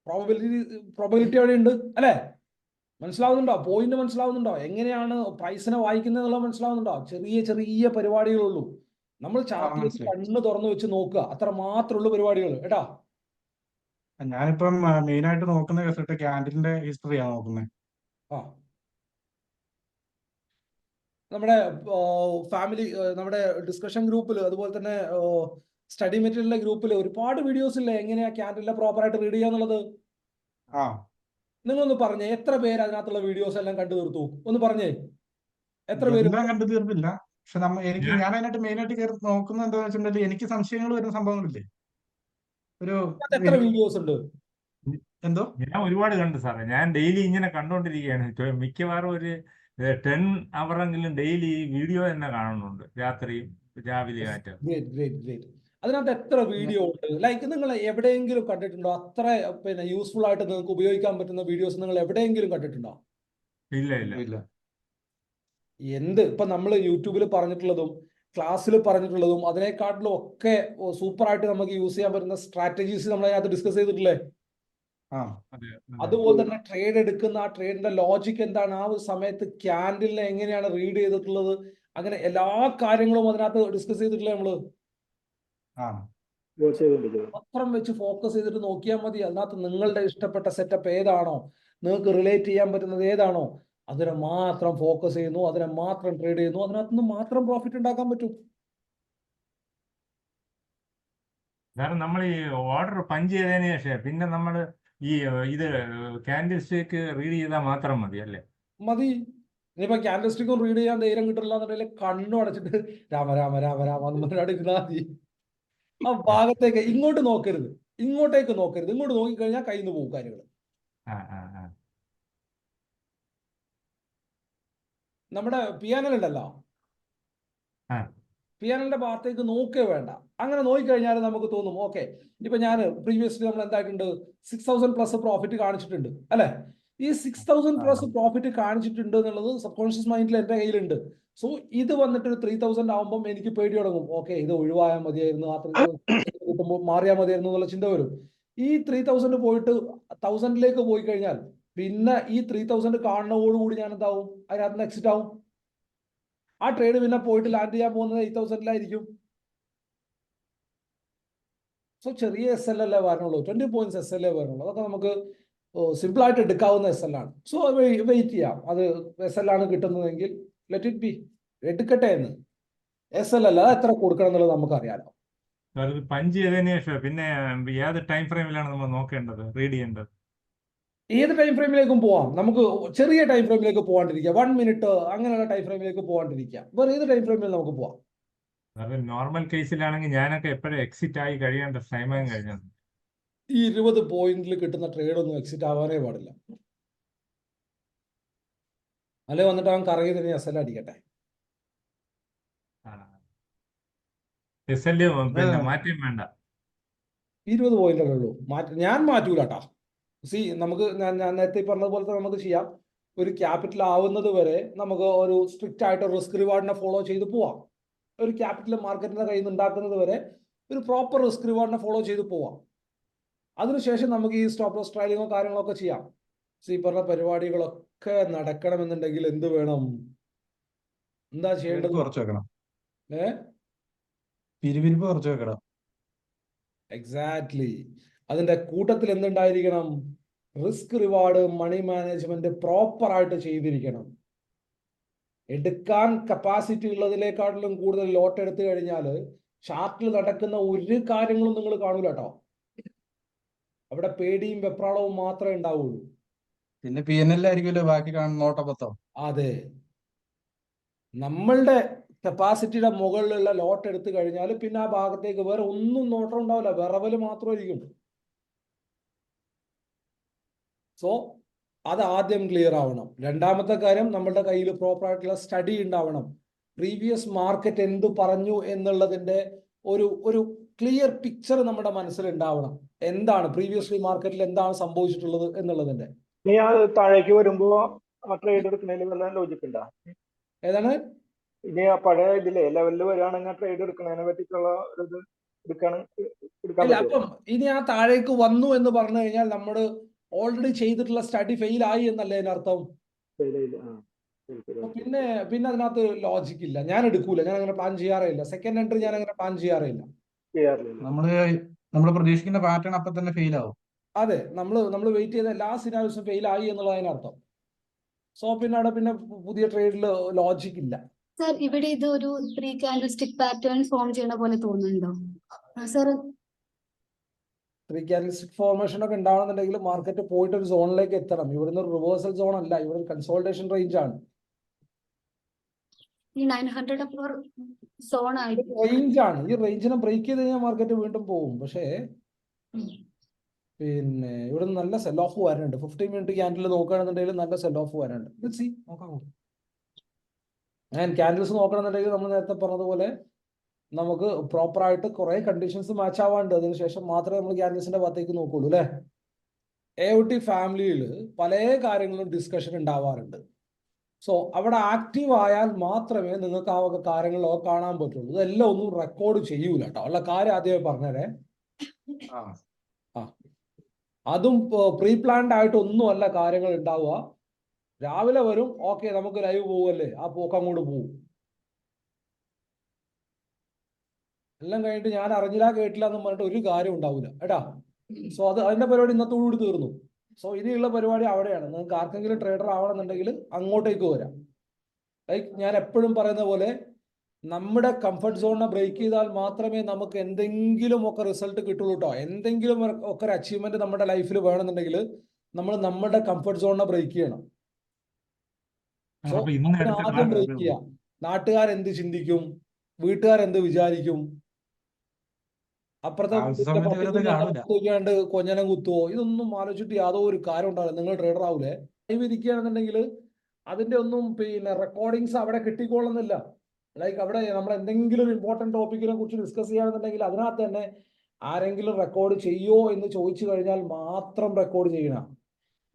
പ്രോബബിലിറ്റി അവിടെ ഉണ്ട് അല്ലെ? മനസ്സിലാവുന്നുണ്ടോ? പോയിന്റ് മനസ്സിലാവുന്നുണ്ടോ? എങ്ങനെയാണ് പ്രൈസിനെ വായിക്കുന്നത് എന്നുള്ളത് മനസ്സിലാവുന്നുണ്ടോ? ചെറിയ പരിപാടികളുള്ളൂ. നമ്മൾ ചാർട്ടിലേക്ക് കണ്ണ് തുറന്നു വെച്ച് നോക്കുക, അത്ര മാത്രമുള്ള പരിപാടികൾ കേട്ടാ. ഞാനിപ്പം മെയിൻ ആയിട്ട് നോക്കുന്ന കേസിട്ട് ക്യാൻഡിലിന്റെ ഹിസ്റ്ററിയാണ് നോക്കുന്നത്. നമ്മുടെ ഫാമിലി, നമ്മുടെ ഡിസ്കഷൻ ഗ്രൂപ്പിൽ, അതുപോലെ തന്നെ സ്റ്റഡി മെറ്റീരിയലിന്റെ ഗ്രൂപ്പിൽ ഒരുപാട് വീഡിയോസ് ഇല്ലേ എങ്ങനെയാ ക്യാൻഡിലിനെ പ്രോപ്പർ ആയിട്ട് റീഡ് ചെയ്യാന്നുള്ളത്. നിങ്ങളൊന്ന് പറഞ്ഞേ, എത്ര പേര് അതിനകത്തുള്ള വീഡിയോസ് എല്ലാം കണ്ടു തീർത്തു? ഒന്ന് പറഞ്ഞേ, എത്ര പേര്? എല്ലാം കണ്ടു തീർന്നില്ല. പക്ഷെ ഞാൻ ഞാൻ അതിനായിട്ട് മെയിനായിട്ട് കയറി നോക്കുന്നത് എന്താണെന്ന് വെച്ചിട്ടുണ്ടെങ്കിൽ എനിക്ക് സംശയങ്ങൾ വരുന്ന സംഭവങ്ങളില്ലേ, ഒരു എത്ര വീഡിയോസ് ഉണ്ട്? എന്തോ ഞാൻ ഒരുപാട് കണ്ടു സാറേ. ഞാൻ ഡെയിലി ഇങ്ങനെ കണ്ടോണ്ടിരിക്കുകയാണ്. മിക്കവാറും ഒരു 10 അവറെങ്കിലും ഡെയിലി വീഡിയോ തന്നെ കാണുന്നുണ്ട്, രാത്രിയും രാവിലെ ആയിട്ട്. Great great great. അതിനകത്ത് എത്ര വീഡിയോ ഉണ്ട്? ലൈക്ക് നിങ്ങൾ എവിടെയെങ്കിലും കണ്ടിട്ടുണ്ടോ അത്ര പിന്നെ യൂസ്ഫുൾ ആയിട്ട് നിങ്ങൾക്ക് ഉപയോഗിക്കാൻ പറ്റുന്ന വീഡിയോസ് നിങ്ങൾ എവിടെയെങ്കിലും കണ്ടിട്ടുണ്ടോ? ഇല്ല ഇല്ല. ഇല്ല. ഇപ്പൊ നമ്മൾ യൂട്യൂബിൽ പറഞ്ഞിട്ടുള്ളതും ക്ലാസ്സിൽ പറഞ്ഞിട്ടുള്ളതും അതിനെക്കാട്ടിലും ഒക്കെ സൂപ്പർ ആയിട്ട് നമുക്ക് യൂസ് ചെയ്യാൻ പറ്റുന്ന സ്ട്രാറ്റജീസ് നമ്മൾ അതിനകത്ത് ഡിസ്കസ് ചെയ്തിട്ടില്ലേ? ആ അതെ അതുപോലെ തന്നെ ട്രേഡ് എടുക്കുന്ന ആ ട്രേഡിന്റെ ലോജിക് എന്താണ്, ആ ഒരു സമയത്ത് ക്യാൻഡിലിനെ എങ്ങനെയാണ് റീഡ് ചെയ്തിട്ടുള്ളത്, അങ്ങനെ എല്ലാ കാര്യങ്ങളും അതിനകത്ത് ഡിസ്കസ് ചെയ്തിട്ടില്ലേ നമ്മള്? ആ പത്രം വെച്ച് ഫോക്കസ് ചെയ്തിട്ട് നോക്കിയാൽ മതി. അതിനകത്ത് നിങ്ങളുടെ ഇഷ്ടപ്പെട്ട സെറ്റപ്പ് ഏതാണോ, നിങ്ങൾക്ക് റിലേറ്റ് ചെയ്യാൻ പറ്റുന്നത് ഏതാണോ, അതിനെ മാത്രം ഫോക്കസ് ചെയ്യുന്നു, അതിനെ മാത്രം ട്രേഡ് ചെയ്യുന്നു, അതിനകത്ത് നിന്ന് മാത്രം പ്രോഫിറ്റ് ഉണ്ടാക്കാൻ പറ്റും. കാരണം നമ്മൾ ഈ ഓർഡർ പഞ്ച് ചെയ്തതിന് ശേഷം പിന്നെ നമ്മൾ ഈ ഇത് ക്യാൻഡിൽ സ്റ്റിക്ക് റീഡ് ചെയ്താൽ മാത്രം മതി അല്ലേ? മതി. ഇനിയിപ്പോ ക്യാൻഡിൽ സ്റ്റിക്കും റീഡ് ചെയ്യാൻ ധൈര്യം കിട്ടില്ല എന്നുണ്ടെങ്കിൽ കണ്ണും അടച്ചിട്ട് രാമ രാമ രാമ രാമ എന്ന് പറഞ്ഞാൽ ഇരുന്നാൽ മതി. ആ ഭാഗത്തേക്ക് ഇങ്ങോട്ട് നോക്കരുത്, ഇങ്ങോട്ടേക്ക് നോക്കരുത്. ഇങ്ങോട്ട് നോക്കിക്കഴിഞ്ഞാൽ കയ്യിൽ നിന്ന് പോകും കാര്യങ്ങൾ. ആ ആ ആ നമ്മുടെ പിയാനൽ ഉണ്ടല്ലോ, ആ പിയാനലിന്റെ ഭാഗത്തേക്ക് നോക്കേ വേണ്ട. അങ്ങനെ നോക്കിക്കഴിഞ്ഞാൽ നമുക്ക് തോന്നും ഓക്കെ, ഇപ്പൊ ഞാൻ പ്രീവിയസ്ലി നമ്മൾ എന്തായിട്ടുണ്ട് 6000 പ്ലസ് പ്രോഫിറ്റ് കാണിച്ചിട്ടുണ്ട് അല്ലെ? ഈ 6000 പ്ലസ് പ്രോഫിറ്റ് കാണിച്ചിട്ടുണ്ട് എന്നുള്ളത് സബ് കോൺഷ്യസ് മൈൻഡിൽ എന്റെ കയ്യിലുണ്ട്. സോ ഇത് വന്നിട്ട് ഒരു 3000 ആവുമ്പം എനിക്ക് പേടി തുടങ്ങും. ഓക്കെ, ഇത് ഒഴിവായാൽ മതിയായിരുന്നു, ആ 3000 കിട്ടുമ്പോൾ മാറിയാൽ മതിയായിരുന്നു എന്നുള്ള ചിന്ത വരും. ഈ 3000 പോയിട്ട് 1000ലേക്ക് പോയി കഴിഞ്ഞാൽ പിന്നെ ഈ 3000 കാണുന്നതോടുകൂടി ഞാൻ എന്താവും, അതിനകത്ത് നിന്ന് എക്സിറ്റ് ആവും. ആ ട്രേഡ് പിന്നെ പോയിട്ട് ലാൻഡ് ചെയ്യാൻ പോകുന്നത് 8000ലായിരിക്കും. സോ ചെറിയ SL അല്ലേ വരണുള്ളൂ, 20 പോയിന്റ്സ് SL വരണുള്ളൂ. അതൊക്കെ നമുക്ക് സിമ്പിൾ ആയിട്ട് എടുക്കാവുന്ന SL ആണ്. സോ വെയിറ്റ് ചെയ്യാം. അത് SL ആണ് കിട്ടുന്നതെങ്കിൽ ലെറ്റ് ഇറ്റ് ബി, എടുക്കട്ടെ എന്ന്. SL അല്ല എത്ര കൊടുക്കണം എന്നുള്ളത് നമുക്ക് അറിയാലോ. അത് പഞ്ച് ചെയ്തതിന് ശേഷം പിന്നെ ഏത് ടൈം ഫ്രെയിമിലാണ് നമ്മൾ നോക്കേണ്ടത്, റീഡ് ചെയ്യേണ്ടത്? ഏത് ടൈം ഫ്രെയിമിലേക്കും പോവാം. നമുക്ക് ചെറിയ ടൈം ഫ്രെയിമിലേക്ക് പോകാണ്ടിരിക്കുക, 1 മിനിറ്റ് അങ്ങനെയുള്ള ടൈം ഫ്രെയിമിലേക്ക് പോകാണ്ടിരിക്കുക. വേറെ ഏത് ടൈം ഫ്രെയിമിൽ നമുക്ക് പോവാം. അത് നോർമൽ കേസിലാണെങ്കിൽ ഞാനൊക്കെ എപ്പോഴും എക്സിറ്റ് ആയി കഴിയേണ്ട സമയം കഴിഞ്ഞത്. ഈ 20 പോയിന്റിൽ കിട്ടുന്ന ട്രേഡ് ഒന്നും എക്സിറ്റ് ആവാനേ പാടില്ല. അല്ലെ വന്നിട്ട് അവൻ കറങ്ങി തന്നെ SL അടിക്കട്ടെ. SL പിന്നെ മാറ്റം വേണ്ട. 20 പോയിന്റല്ലേ ഉള്ളൂ. ഞാൻ മാറ്റൂല കേട്ടോ. നമുക്ക് ഞാൻ നേരത്തെ പറഞ്ഞതുപോലെ തന്നെ നമുക്ക് ചെയ്യാം. ഒരു ക്യാപിറ്റൽ ആവുന്നത് വരെ നമുക്ക് ഒരു സ്ട്രിക്റ്റ് ആയിട്ട് റിസ്ക് റിവാർഡിനെ ഫോളോ ചെയ്ത് പോവാം. ഒരു ക്യാപിറ്റൽ മാർക്കറ്റിന്റെ കയ്യിൽ നിന്ന് ഉണ്ടാക്കുന്നത് വരെ ഒരു പ്രോപ്പർ റിസ്ക് റിവാർഡിനെ ഫോളോ ചെയ്ത് പോവാം. അതിനുശേഷം നമുക്ക് ഈ സ്റ്റോപ്പ് ലോസ് ട്രയലിങ്ങോ കാര്യങ്ങളൊക്കെ ചെയ്യാം. ഈ പറഞ്ഞ പരിപാടികളൊക്കെ നടക്കണമെന്നുണ്ടെങ്കിൽ എന്ത് വേണം, എന്താ ചെയ്യേണ്ടത്? കുറച്ച് വെക്കണം, പിരിവിരിപ്പ് കുറച്ച് വെക്കണം. എക്സാക്ട്ലി. അതിന്റെ കൂട്ടത്തിൽ എന്തുണ്ടായിരിക്കണം? Risk reward money management proper ആയിട്ട് ചെയ്തിരിക്കണം. എടുക്കാൻ കപ്പാസിറ്റി ഉള്ളതിനേക്കാട്ടിലും കൂടുതൽ ലോട്ട് എടുത്തു കഴിഞ്ഞാൽ ചാർട്ടിൽ നടക്കുന്ന ഒരു കാര്യങ്ങളും നിങ്ങൾ കാണൂല കേട്ടോ. അവിടെ പേടിയും വെപ്രാളവും മാത്രമേ ഉണ്ടാവുള്ളൂ. പിന്നെ PNL ആയിരിക്കുമല്ലോ ബാക്കി കാണുന്ന നോട്ടപത്തം. അതെ, നമ്മളുടെ കപ്പാസിറ്റിയുടെ മുകളിലുള്ള ലോട്ട് എടുത്തു കഴിഞ്ഞാൽ പിന്നെ ആ ഭാഗത്തേക്ക് വേറെ ഒന്നും നോട്ടം ഉണ്ടാവില്ല, വിറവല് മാത്രമായിരിക്കും. സോ അത് ആദ്യം ക്ലിയർ ആവണം. രണ്ടാമത്തെ കാര്യം, നമ്മളുടെ കയ്യിൽ പ്രോപ്പർ ആയിട്ടുള്ള സ്റ്റഡി ഉണ്ടാവണം. പ്രീവിയസ് മാർക്കറ്റ് എന്ത് പറഞ്ഞു എന്നുള്ളതിന്റെ ഒരു ക്ലിയർ പിക്ചർ നമ്മുടെ മനസ്സിൽ ഉണ്ടാവണം. എന്താണ് പ്രീവിയസ്ലി മാർക്കറ്റിൽ എന്താണ് സംഭവിച്ചിട്ടുള്ളത് എന്നുള്ളതിന്റെ. നീ ആ താഴേക്ക് വരുമ്പോ ആ ട്രേഡ് എടുക്കുന്നതിൽ വല്ല ലോജിക് ഉണ്ടോ? ഏതാണ്? ഇനി ആ പഴയ ഇതിലെ ലെവലിൽ വരികയാണെങ്കിൽ ആ ട്രേഡ് എടുക്കുന്നതിനെ പറ്റിയിട്ടുള്ള ഒരു എടുക്കാൻ അപ്പം ഇനി ആ താഴേക്ക് വന്നു എന്ന് പറഞ്ഞു കഴിഞ്ഞാൽ നമ്മൾ ഓൾറെഡി ചെയ്തിട്ടുള്ള സ്റ്റഡി ഫെയിൽ ആയി എന്നല്ലേ അതിനർത്ഥം? പിന്നെ അതിനകത്ത് ലോജിക് ഇല്ല. ഞാൻ എടുക്കൂല, ഞാൻ അങ്ങനെ പ്ലാൻ ചെയ്യാറേ ഇല്ല. സെക്കൻഡ് എൻട്രി ഞാൻ അങ്ങനെ പ്ലാൻ ചെയ്യാറേ ഇല്ല. നമ്മള് പ്രതീക്ഷിക്കുന്ന പാറ്റേൺ അപ്പൊ തന്നെ ഫെയിൽ ആവും. അതെ, നമ്മൾ വെയിറ്റ് ചെയ്ത എല്ലാ സിനാരിയോസും ഫെയിൽ ആയി എന്നുള്ളതിനർത്ഥം. സോ പിന്നെ അവിടെ പിന്നെ പുതിയ ട്രേഡിൽ ലോജിക് ഇല്ല. സർ, ഇവിടെ ഇത് ഒരു 3 കാൻഡിൽസ്റ്റിക് പാറ്റേൺ ഫോം ചെയ്യുന്ന പോലെ തോന്നുന്നുണ്ടോ സർ? 3 ക്യാൻഡിൽസ്റ്റിക് ഫോർമേഷൻ ഒക്കെ ഉണ്ടാവണമെന്നുണ്ടെങ്കിൽ മാർക്കറ്റ് പോയിട്ട് ഒരു സോണിലേക്ക് എത്തണം. ഇവിടുന്ന് ഒരു റിവേഴ്സൽ സോൺ അല്ല, ഇവിടെ ഒരു കൺസോൾട്ടേഷൻ റേഞ്ച് ആണ്. ഈ 900 അപ്പോൾ സോൺ ആയിരിക്കും. റേഞ്ച് ആണ്. ഈ റേഞ്ചിനെ ബ്രേക്ക് ചെയ്ത് കഴിഞ്ഞാൽ മാർക്കറ്റ് വീണ്ടും പോകും. പക്ഷേ പിന്നെ ഇവിടെ നല്ല സെൽ ഓഫ് വരാനുണ്ട്. 15 മിനിറ്റ് ക്യാൻഡിൽ നോക്കുകയാണെന്നുണ്ടെങ്കിൽ നല്ല സെൽ ഓഫ് വരാനുണ്ട്. സി നോക്കാം. ഞാൻ ക്യാൻഡിൽസ് നോക്കണമെന്നുണ്ടെങ്കിൽ നമ്മൾ നേരത്തെ പറഞ്ഞതുപോലെ നമുക്ക് പ്രോപ്പറായിട്ട് കുറെ കണ്ടീഷൻസ് മാച്ച് ആവാണ്ട് അതിനുശേഷം മാത്രമേ നമ്മൾ ക്യാൻഡിൽസിന്റെ ഭാഗത്തേക്ക് നോക്കുള്ളൂ അല്ലെ. AOT ഫാമിലിയിൽ പല കാര്യങ്ങളും ഡിസ്കഷൻ ഉണ്ടാവാറുണ്ട്. സോ അവിടെ ആക്റ്റീവ് ആയാൽ മാത്രമേ നിങ്ങൾക്ക് ആ വക കാര്യങ്ങളൊക്കെ കാണാൻ പറ്റുള്ളൂ. ഇതെല്ലാം ഒന്നും റെക്കോർഡ് ചെയ്യൂല കേട്ടോ. ഉള്ള കാര്യം ആദ്യമേ പറഞ്ഞേരെ. അതും പ്രീ പ്ലാൻഡ് ആയിട്ട് ഒന്നും അല്ല കാര്യങ്ങൾ ഉണ്ടാവുക. രാവിലെ വരും, ഓക്കെ നമുക്ക് ലൈവ് പോവല്ലേ, ആ പോക്ക് അങ്ങോട്ട് പോവും. എല്ലാം കഴിഞ്ഞിട്ട് ഞാൻ അറിഞ്ഞില്ല കേട്ടില്ല എന്ന് പറഞ്ഞിട്ട് ഒരു കാര്യം ഉണ്ടാവില്ല കേട്ടാ. സോ അതിന്റെ പരിപാടി ഇന്നത്തോടുകൂടി തീർന്നു. സോ ഇനിയുള്ള പരിപാടി അവിടെയാണ്. നിങ്ങൾക്ക് ആർക്കെങ്കിലും ട്രേഡർ ആവണമെന്നുണ്ടെങ്കിൽ അങ്ങോട്ടേക്ക് വരാം. ലൈക്ക് ഞാൻ എപ്പോഴും പറയുന്ന പോലെ നമ്മുടെ കംഫർട്ട് സോണിനെ ബ്രേക്ക് ചെയ്താൽ മാത്രമേ നമുക്ക് എന്തെങ്കിലും ഒക്കെ റിസൾട്ട് കിട്ടുള്ളൂ കേട്ടോ. എന്തെങ്കിലും ഒക്കെ ഒരു അച്ചീവ്മെന്റ് നമ്മുടെ ലൈഫിൽ വേണമെന്നുണ്ടെങ്കിൽ നമ്മൾ നമ്മുടെ കംഫർട്ട് സോണിനെ ബ്രേക്ക് ചെയ്യണം. സോ ആദ്യം ബ്രേക്ക് ചെയ്യാം. നാട്ടുകാരെന്ത് ചിന്തിക്കും, വീട്ടുകാരെന്ത് വിചാരിക്കും, അപ്പുറത്തെ കൊഞ്ഞനം കുത്തുവോ, ഇതൊന്നും ആലോചിച്ചിട്ട് യാതൊരു കാര്യം ഉണ്ടാവില്ല. നിങ്ങൾ ട്രേഡർ ആവൂലേ. ലൈവ് ഇരിക്കുകയാണെന്നുണ്ടെങ്കിൽ അതിന്റെ ഒന്നും പിന്നെ റെക്കോർഡിങ്സ് അവിടെ കിട്ടിക്കോളുന്നില്ല. ലൈക്ക് അവിടെ നമ്മൾ എന്തെങ്കിലും ഇമ്പോർട്ടന്റ് ടോപ്പിക്കിനെ കുറിച്ച് ഡിസ്കസ് ചെയ്യുകയാണെന്നുണ്ടെങ്കിൽ അതിനകത്ത് തന്നെ ആരെങ്കിലും റെക്കോർഡ് ചെയ്യോ എന്ന് ചോദിച്ചു കഴിഞ്ഞാൽ മാത്രം റെക്കോർഡ് ചെയ്യണം.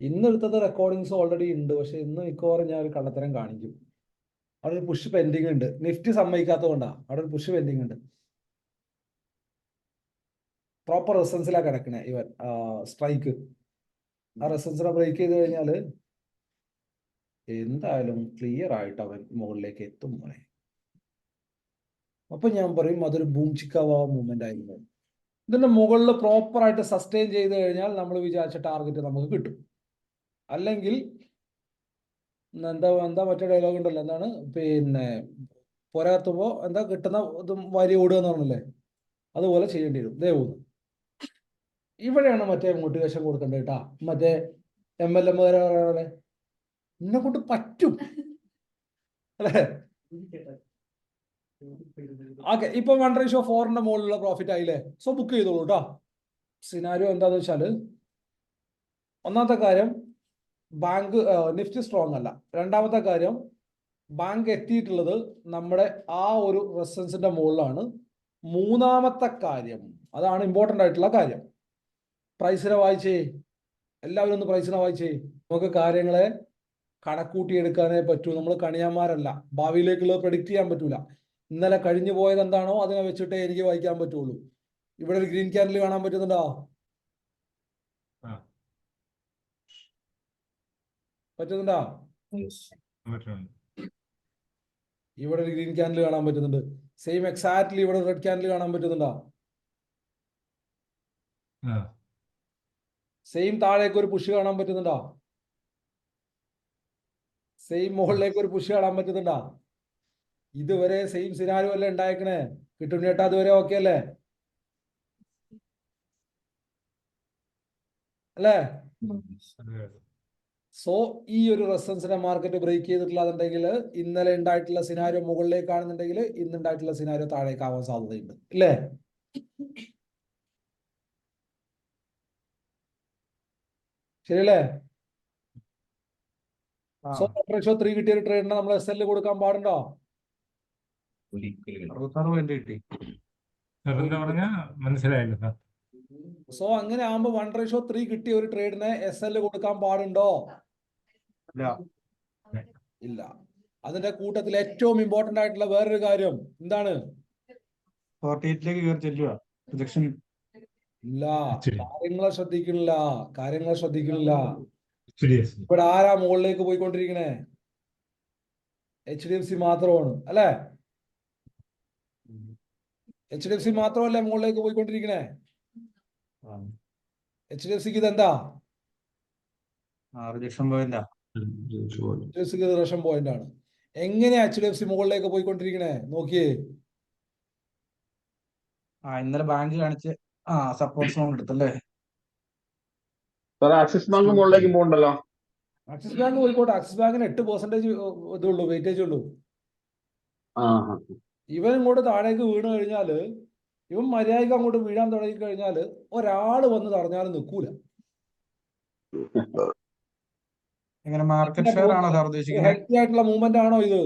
ഇന്ന് എടുത്തത് റെക്കോർഡിങ്സ് ഓൾറെഡി ഉണ്ട്. പക്ഷെ ഇന്ന് മിക്കവാറും ഞാൻ ഒരു കള്ളത്തരം കാണിക്കും. അവിടെ ഒരു പുഷ് പെൻഡിങ് ഉണ്ട്. നിഫ്റ്റി സമ്മതിക്കാത്തത് കൊണ്ടാ അവിടെ ഒരു പുഷ് പെൻഡിങ് ഉണ്ട്. പ്രോപ്പർ റെസൻസിലാണ് കിടക്കണേ ഇവൻ സ്ട്രൈക്ക്. ആ റെസൻസിനെ ബ്രേക്ക് ചെയ്ത് കഴിഞ്ഞാൽ എന്തായാലും ക്ലിയർ ആയിട്ട് അവൻ മുകളിലേക്ക് എത്തും മോനെ. അപ്പൊ ഞാൻ പറയും അതൊരു ബൂം ചിക്കാവ മൂവ്മെന്റ് ആയിരുന്നു. ഇതിന്റെ മുകളിൽ പ്രോപ്പർ ആയിട്ട് സസ്റ്റെയിൻ ചെയ്ത് കഴിഞ്ഞാൽ നമ്മൾ വിചാരിച്ച ടാർഗറ്റ് നമുക്ക് കിട്ടും. അല്ലെങ്കിൽ എന്താ മറ്റേ ഡയലോഗ് ഉണ്ടല്ലോ, എന്താണ് പിന്നെ പോരാത്തുമ്പോ എന്താ കിട്ടുന്ന ഇതും വാരി ഓടുക എന്ന് പറഞ്ഞല്ലേ, അതുപോലെ ചെയ്യേണ്ടി വരും. ദേ പോകുന്നു. ഇവിടെയാണ് മറ്റേ മോട്ടിവേഷൻ കൊടുക്കേണ്ടത് കേട്ടാ. മറ്റേ MLM പോലെ എന്നെ കൊണ്ട് പറ്റും അല്ലേ. ഓക്കെ, ഇപ്പൊ 1:4 മുകളിലുള്ള പ്രോഫിറ്റ് ആയില്ലേ. സോ ബുക്ക് ചെയ്തോളൂ കേട്ടോ. സിനാരിയോ എന്താന്ന് വെച്ചാല്, ഒന്നാമത്തെ കാര്യം ബാങ്ക് നിഫ്റ്റി സ്ട്രോങ് അല്ല. രണ്ടാമത്തെ കാര്യം ബാങ്ക് എത്തിയിട്ടുള്ളത് നമ്മുടെ ആ ഒരു റെസിസ്റ്റൻസിന്റെ മുകളിലാണ്. മൂന്നാമത്തെ കാര്യം, അതാണ് ഇമ്പോർട്ടന്റ് ആയിട്ടുള്ള കാര്യം, പ്രൈസിനെ വായിച്ചേ. എല്ലാവരും ഒന്ന് പ്രൈസിനെ വായിച്ചേ. നമുക്ക് കാര്യങ്ങളെ കണക്കൂട്ടിയെടുക്കാനേ പറ്റൂ. നമ്മൾ കണിയാന്മാരല്ല. ഭാവിയിലേക്കുള്ളത് പ്രഡിക്റ്റ് ചെയ്യാൻ പറ്റൂല. ഇന്നലെ കഴിഞ്ഞു പോയത് എന്താണോ അതിനെ വെച്ചിട്ടേ എനിക്ക് വായിക്കാൻ പറ്റുള്ളൂ. ഇവിടെ ഒരു ഗ്രീൻ ക്യാൻഡിൽ കാണാൻ പറ്റുന്നുണ്ടോ? പറ്റുന്നുണ്ടോ? ഇവിടെ ഒരു ഗ്രീൻ ക്യാൻഡിൽ കാണാൻ പറ്റുന്നുണ്ട്. സെയിം എക്സാക്ട്ലി ഇവിടെ റെഡ് ക്യാൻഡിൽ കാണാൻ പറ്റുന്നുണ്ടോ? സെയിം താഴേക്ക് ഒരു പുഷ് കാണാൻ പറ്റുന്നുണ്ടോ? സെയിം മുകളിലേക്ക് ഒരു പുഷ് കാണാൻ പറ്റുന്നുണ്ടോ? ഇതുവരെ സെയിം സിനാരിയോ അല്ലേ ഉണ്ടായേക്കണേ. കിട്ടും ചേട്ടാ, അതുവരെ ഓക്കെ അല്ലേ അല്ലേ? സോ ഈ ഒരു റെസിസ്റ്റൻസിനെ മാർക്കറ്റ് ബ്രേക്ക് ചെയ്തിട്ടില്ലാന്നുണ്ടെങ്കിൽ ഇന്നലെ ഉണ്ടായിട്ടുള്ള സിനാരിയോ മുകളിലേക്കാണെന്നുണ്ടെങ്കിൽ ഇന്നുണ്ടായിട്ടുള്ള സിനാരിയോ താഴേക്കാവാൻ സാധ്യതയുണ്ട് അല്ലേ? ശരിയല്ലേ? സോ 3 കിട്ടിയ ഒരു ട്രേഡിനെ നമ്മൾ SL കൊടുക്കാൻ പാടുണ്ടോ? മനസ്സിലായില്ല. സോ അങ്ങനെ ആകുമ്പോ 1:3 കിട്ടിയ ഒരു ട്രേഡിനെ SL കൊടുക്കാൻ പാടുണ്ടോ? ഇല്ല. അതിന്റെ കൂട്ടത്തിൽ ഏറ്റവും ഇമ്പോർട്ടന്റ് ആയിട്ടുള്ള വേറൊരു കാര്യം എന്താണ്? 48ലേക്ക് കയറി ചെല്ലുക. പ്രൊജക്ഷൻ ഇല്ല. കാര്യങ്ങളെ ശ്രദ്ധിക്കണില്ല. ഇവിടെ ആരാ മുകളിലേക്ക് പോയിക്കൊണ്ടിരിക്കണേ? HDFC മാത്രമാണ് അല്ലെ? HDFC മാത്രമല്ലേ മുകളിലേക്ക് പോയിക്കൊണ്ടിരിക്കണേ? HDFCക്ക് ഇതെന്താ? Rejection point. HDFCക്ക് റിജക്ഷൻ പോയിന്റ് ആണ്. എങ്ങനെയാ HDFC മുകളിലേക്ക് പോയിക്കൊണ്ടിരിക്കണേ നോക്കിയേ. ഇന്നലെ ബാങ്ക് കാണിച്ച് സപ്പോർട്ട് സോൺ എടുത്തല്ലേ? സാർ ആക്സിസ് ബാങ്ക് മുകളിലേക്ക് പോകണ്ടല്ലോ. ആക്സിസ് ബാങ്ക് പോയിക്കോട്ടെ. ആക്സിസ് ബാങ്കിന് 8% ഇതുള്ളൂ, വെയിറ്റേജ് ഉള്ളൂ. ആ ഇവൻ ഇങ്ങോട്ട് താഴേക്ക് വീണ് കഴിഞ്ഞാല്, ഇവൻ മര്യാദയ്ക്ക് അങ്ങോട്ട് വീഴാൻ തുടങ്ങി കഴിഞ്ഞാല് ഒരാള് വന്ന് തടഞ്ഞാലും നിൽക്കൂല. എങ്ങനെ മാർക്കറ്റ് ഷെയർ ആണോ സാർ ഉദ്ദേശിക്കുന്നത്? ഹെൽത്തി ആയിട്ടുള്ള മൂവ്മെന്റ് ആണോ ഇത്?